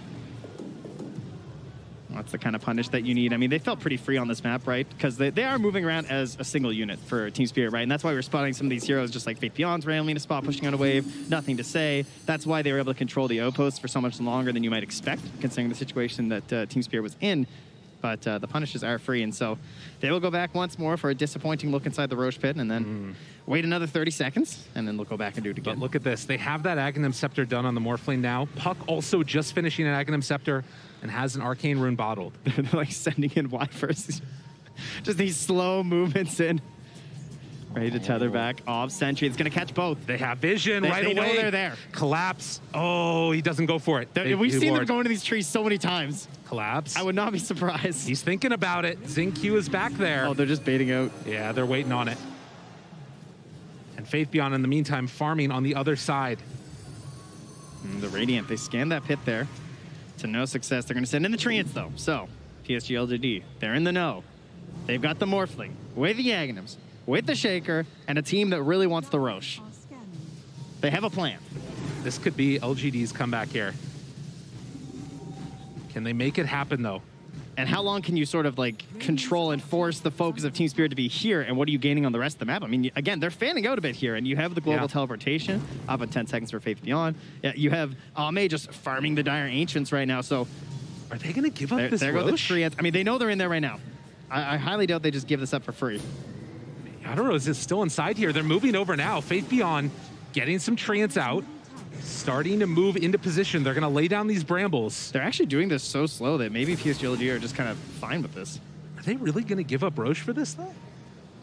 That's the kind of punish that you need. I mean, they felt pretty free on this map, right? Because they are moving around as a single unit for Team Spirit, right? And that's why we're spotting some of these heroes just like Faith Beyond's randomly in a spot, pushing on a wave, nothing to say. That's why they were able to control the outposts for so much longer than you might expect, considering the situation that Team Spirit was in. But the punishes are free, and so they will go back once more for a disappointing look inside the Roche pit, and then wait another 30 seconds, and then they'll go back and do it again. But look at this. They have that Aghanim Scepter done on the Morphling now. Puck also just finishing an Aghanim Scepter and has an Arcane Rune bottled. They're like sending in Y first. Just these slow movements in. Ready to tether back off Sentry. It's going to catch both. They have vision right away. They know they're there. Collapse. Oh, he doesn't go for it. We've seen them go into these trees so many times. Collapse. I would not be surprised. He's thinking about it. Zinq is back there. Oh, they're just baiting out. Yeah, they're waiting on it. And Faith Beyond, in the meantime, farming on the other side. And the Radiant, they scanned that pit there to no success. They're going to send in the Treants, though. So, PSG LGD, they're in the know. They've got the Morphling with the Aghanims, with the Shaker, and a team that really wants the Roche. They have a plan. This could be LGD's comeback here. Can they make it happen, though? And how long can you sort of like control and force the focus of Team Spirit to be here, and what are you gaining on the rest of the map? I mean, again, they're fanning out a bit here, and you have the global teleportation up at 10 seconds for Faith Beyond. Yeah, you have Ame just farming the Dire Ancients right now, so... Are they going to give up this There go the Roche? Treants. I mean, they know they're in there right now. I highly doubt they just give this up for free. I don't know, is it still inside here? They're moving over now. Faith Beyond getting some Treants out, starting to move into position. They're going to lay down these brambles. They're actually doing this so slow that maybe PSG LGD are just kind of fine with this. Are they really going to give up Roche for this, though?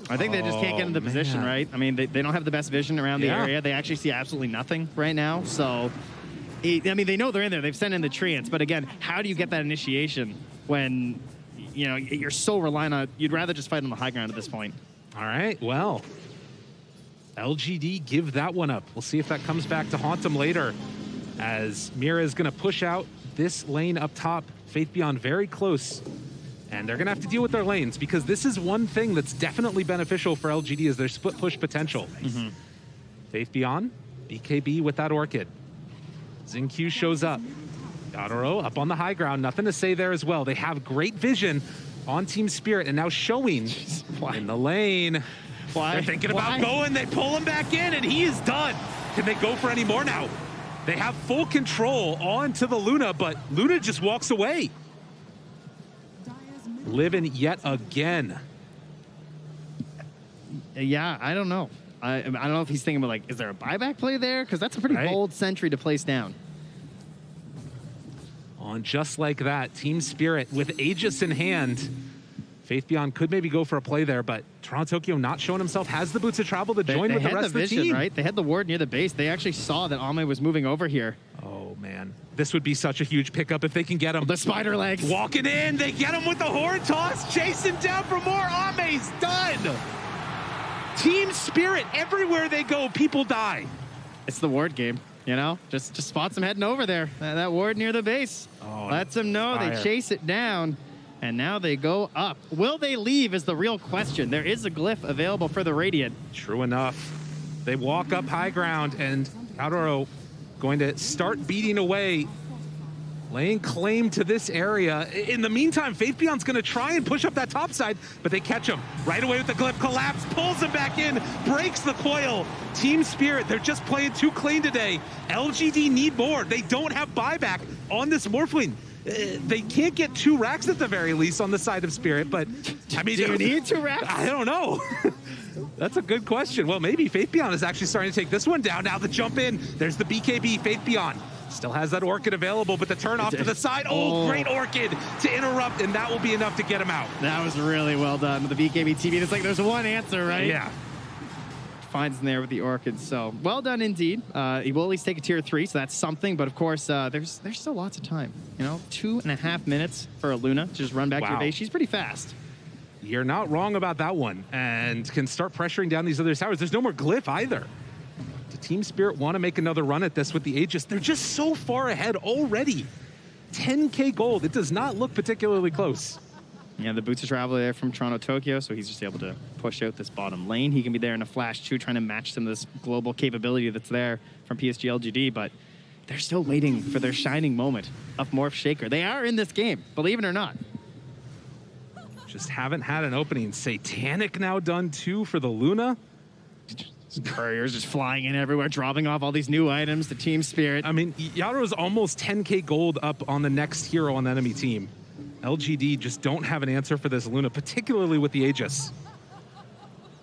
I think they just can't get into position, right? I mean, they don't have the best vision around the area. They actually see absolutely nothing right now. So, I mean, they know they're in there. They've sent in the Treants. But again, how do you get that initiation when, you know, you're so reliant on... You'd rather just fight on the high ground at this point. All right, well, LGD give that one up. We'll see if that comes back to haunt them later, as Mira is going to push out this lane up top. Faith Beyond very close And they're going to have to deal with their lanes because this is one thing that's definitely beneficial for LGD is their split push potential. Faith Beyond, BKB with that Orchid. Xingqiu shows up. Yadoro up on the high ground. Nothing to say there as well. They have great vision on Team Spirit and now showing in the lane. They're thinking about going. They pull him back in and he is done. Can they go for any more now? They have full control onto the Luna, but Luna just walks away. Living yet again. Yeah, I don't know. I don't know if he's thinking about, like, is there a buyback play there? Because that's a pretty bold sentry to place down. On just like that, Team Spirit with Aegis in hand. Faith Beyond could maybe go for a play there, but Toronto Tokyo not showing himself, has the boots of travel to join with the rest of the team. Right? They had the ward near the base. They actually saw that Ame was moving over here. Oh, man. This would be such a huge pickup if they can get him. The spider legs. Walking in. They get him with the horn toss. Chasing down for more. Ame's done. Team Spirit, everywhere they go, people die. It's the ward game, you know? Just spots them heading over there. That ward near the base. Lets them know. Fire. They chase it down. And now they go up. Will they leave is the real question. There is a glyph available for the Radiant. True enough. They walk up high ground, and Yadoro going to start beating away, laying claim to this area. In the meantime, Faith Beyond's going to try and push up that top side, but they catch him right away with the glyph. Collapse, pulls him back in, breaks the coil. Team Spirit, they're just playing too clean today. LGD need more. They don't have buyback on this Morphling. They can't get 2 racks at the very least on the side of Spirit, but I mean, do you need 2 racks? I don't know. That's a good question. Well, maybe Faith Beyond is actually starting to take this one down. Now the jump in. There's the BKB. Faith Beyond still has that Orchid available, but the turn off to the side. Oh, great Orchid to interrupt, and that will be enough to get him out. That was really well done with the BKB TV. It's like there's one answer, right? Yeah. Finds in there with the Orchid, so well done indeed. He will at least take a tier 3, so that's something, but of course there's still lots of time, you know. 2.5 minutes for a Luna to just run back to your base. She's pretty fast. You're not wrong about that one, and can start pressuring down these other towers. There's no more glyph either. The Team Spirit want to make another run at this with the Aegis. They're just so far ahead already. 10k gold. It does not look particularly close. Yeah, the boots of travel there from Toronto Tokyo, so he's just able to push out this bottom lane. He can be there in a flash too, trying to match some of this global capability that's there from PSG LGD, but they're still waiting for their shining moment of Morph Shaker. They are in this game, believe it or not. Just haven't had an opening. Satanic now done too for the Luna. Couriers just flying in everywhere, dropping off all these new items to Team Spirit. I mean, Yadoro's almost 10k gold up on the next hero on the enemy team. LGD just don't have an answer for this Luna, particularly with the Aegis.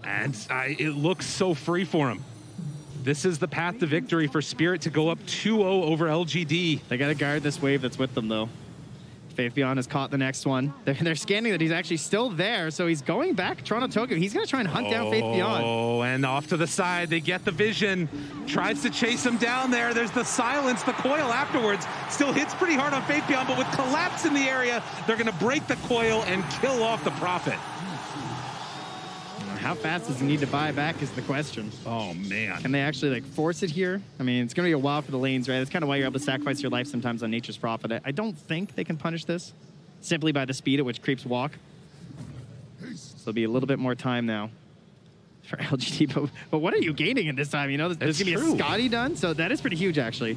And it looks so free for him. This is the path to victory for Spirit to go up 2-0 over LGD. They got to guard this wave that's with them, though. Faith Beyond has caught the next one. They're scanning that he's actually still there, so he's going back Toronto Tokyo. He's going to try and hunt down Faith Beyond. Oh, and off to the side, they get the vision. Tries to chase him down there. There's the silence, the coil afterwards. Still hits pretty hard on Faith Beyond, but with collapse in the area, they're going to break the coil and kill off the Prophet. How fast does he need to buy back is the question. Oh, man. Can they actually like force it here? I mean, it's going to be a while for the lanes, right? That's kind of why you're able to sacrifice your life sometimes on Nature's Prophet. I don't think they can punish this simply by the speed at which creeps walk. So there'll be a little bit more time now for LGD. But what are you gaining in this time? You know, there's going to be a Scotty done. So that is pretty huge, actually.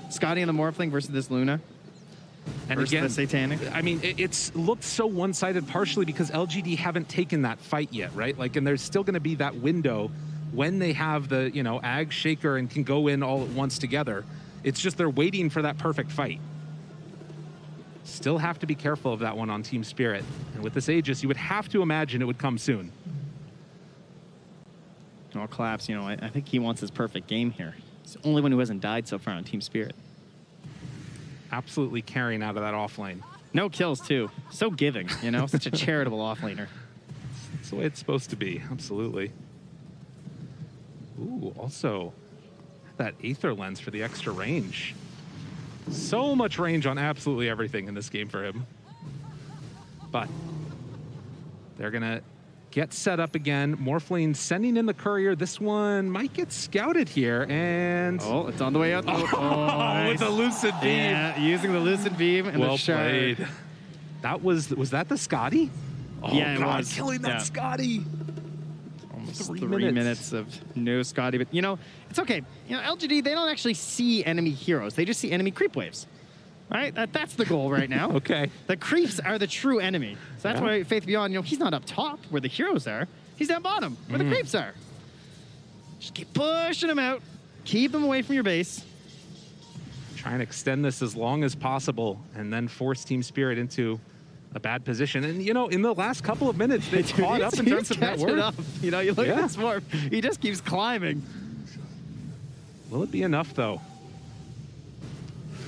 Scotty and the Morphling versus this Luna. And versus again, the Satanic. I mean, it's looked so one-sided partially because LGD haven't taken that fight yet, right? Like, and there's still going to be that window when they have the, you know, Ag Shaker and can go in all at once together. It's just they're waiting for that perfect fight. Still have to be careful of that one on Team Spirit. And with this Aegis, you would have to imagine it would come soon. Well, Collapse, you know, I think he wants his perfect game here. He's the only one who hasn't died so far on Team Spirit. Absolutely carrying out of that offlane. No kills, too. So giving, you know? Such a charitable offlaner. That's the way it's supposed to be. Absolutely. Ooh, also, that Aether Lens for the extra range. So much range on absolutely everything in this game for him. But they're going to get set up again. Morphling sending in the courier. This one might get scouted here, and... Oh, it's on the way out. Nice. With the Lucid Beam. Yeah, using the Lucid Beam and well the Shard. played. That was that the Scotty? Oh, Yeah, it God, was. killing that Yeah. Scotty. Almost 3 3 minutes of no Scotty, but it's okay. LGD, they don't actually see enemy heroes. They just see enemy creep waves. Right? That's the goal right now. Okay. The creeps are the true enemy. So that's why Faith Beyond, he's not up top where the heroes are. He's down bottom where the creeps are. Just keep pushing them out. Keep them away from your base. Try and extend this as long as possible and then force Team Spirit into a bad position. And, in the last couple of minutes, they've caught up in terms of net worth. Up. You look at this Morph, he just keeps climbing. Will it be enough, though?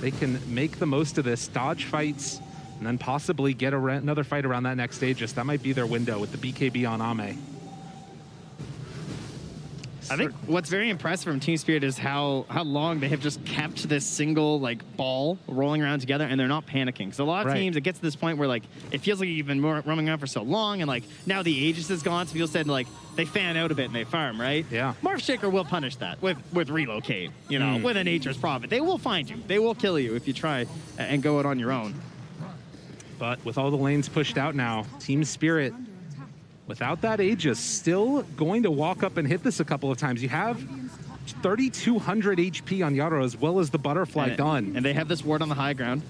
They can make the most of this, dodge fights, and then possibly get another fight around that next Aegis. That might be their window with the BKB on Ame. I think what's very impressive from Team Spirit is how long they have just kept this single ball rolling around together, and they're not panicking. Because a lot of teams, it gets to this point where it feels like you've been roaming around for so long, and now the Aegis is gone, so people said they fan out a bit and they farm, right? Yeah. Morph Shaker will punish that with relocate, with a Nature's Prophet. They will find you. They will kill you if you try and go it on your own. But with all the lanes pushed out now, Team Spirit, without that Aegis, still going to walk up and hit this a couple of times. You have 3,200 HP on Yaro as well as the butterfly done. And they have this ward on the high ground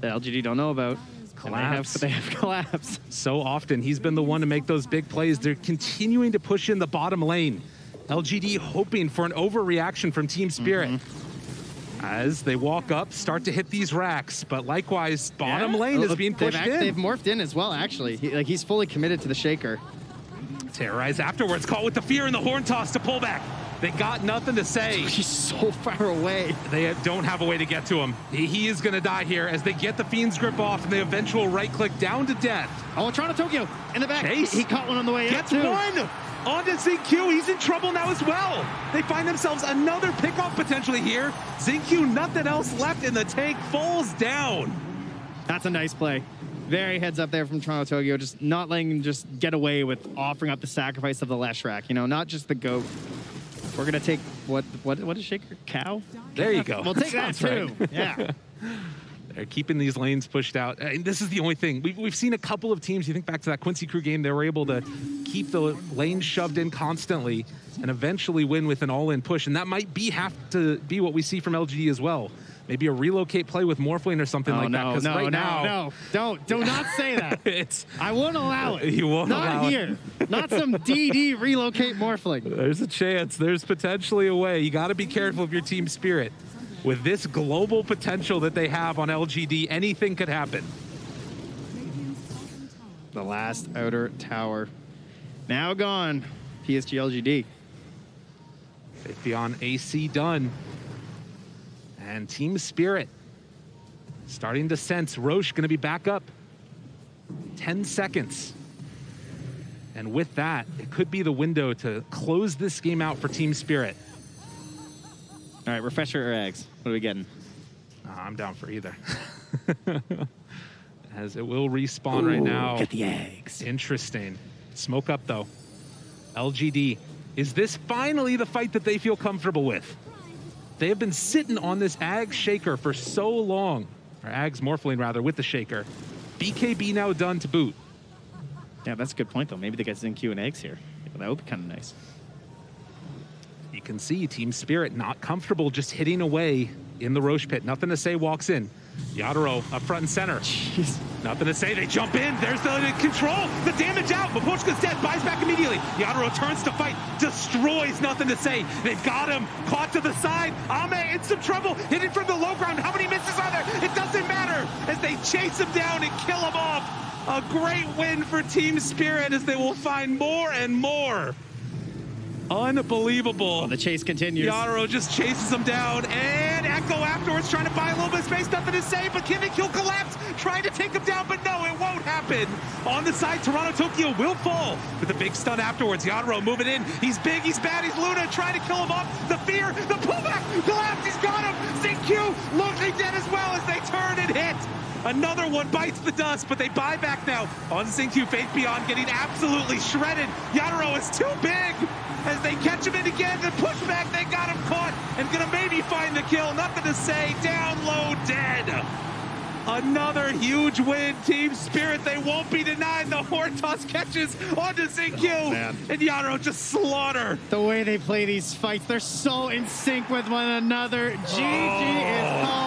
that LGD don't know about. Collapse. They have collapse. So often, he's been the one to make those big plays. They're continuing to push in the bottom lane. LGD hoping for an overreaction from Team Spirit. As they walk up, start to hit these racks, but likewise, bottom lane is being pushed in. They've morphed in as well, actually. He's fully committed to the Shaker. Terrorize afterwards, caught with the fear and the horn toss to pull back. They got nothing to say. He's so far away. They don't have a way to get to him. He is going to die here as they get the Fiend's grip off and the eventual right click down to death. Oh, Toronto Tokyo in the back. Chase. He caught one on the way Gets up, too. one! On to ZQ, he's in trouble now as well. They find themselves another pickoff potentially here. ZQ, nothing else left in the tank, falls down. That's a nice play. Very heads up there from Toronto Tokyo, just not letting him just get away with offering up the sacrifice of the Leshrac, not just the goat. We're gonna take what is Shaker? Cow? There you go. We'll take that too. Right. Yeah. They're keeping these lanes pushed out. And this is the only thing. We've seen a couple of teams, you think back to that Quincy Crew game, they were able to keep the lanes shoved in constantly and eventually win with an all-in push. And that might have to be what we see from LGD as well. Maybe a relocate play with Morphling or something like that. No. Do not say that. I won't allow it. You won't allow it. Not here. Not some DD relocate Morphling. There's a chance. There's potentially a way. You got to be careful of your Team Spirit. With this global potential that they have on LGD, anything could happen. The last outer tower. Now gone. PSG LGD. Faith Beyond AC done. And Team Spirit starting to sense Roche going to be back up. 10 seconds. And with that, it could be the window to close this game out for Team Spirit. All right, refresher or eggs? What are we getting? I'm down for either. As it will respawn right now. Get the eggs. Interesting. Smoke up, though. LGD. Is this finally the fight that they feel comfortable with? They have been sitting on this Ag Shaker for so long. Or Ag's Morphling, rather, with the Shaker. BKB now done to boot. Yeah, that's a good point, though. Maybe they get ZQ and eggs here. That would be kind of nice. You can see Team Spirit not comfortable just hitting away in the Roche pit. Nothing to say, walks in. Yadaro up front and center. Jeez. Nothing to say, they jump in. There's the control, the damage out. Mapochka's dead, buys back immediately. Yadaro turns to fight, destroys, nothing to say. They've got him, caught to the side. Ame in some trouble, hitting from the low ground. How many misses are there? It doesn't matter as they chase him down and kill him off. A great win for Team Spirit as they will find more and more. Unbelievable. Well, the chase continues. Yaro just chases him down, and Echo afterwards trying to buy a little bit of space. Nothing to say, but can he'll collapse, trying to take him down, but no, it won't happen. On the side, Toronto Tokyo will fall with a big stun afterwards. Yaro moving in. He's big, he's bad, he's Luna, trying to kill him off. The fear, the pullback, collapse, he's got him. ZQ looking dead as well as they turn and hit. Another one bites the dust, but they buy back now on ZQ. Faith Beyond getting absolutely shredded. Yadaro is too big as they catch him in again. The pushback, they got him caught and gonna maybe find the kill. Nothing to say, down low, dead. Another huge win, Team Spirit. They won't be denied. The Hortos catches onto Zinkyu, and Yaro just slaughter. The way they play these fights, they're so in sync with one another. GG is called.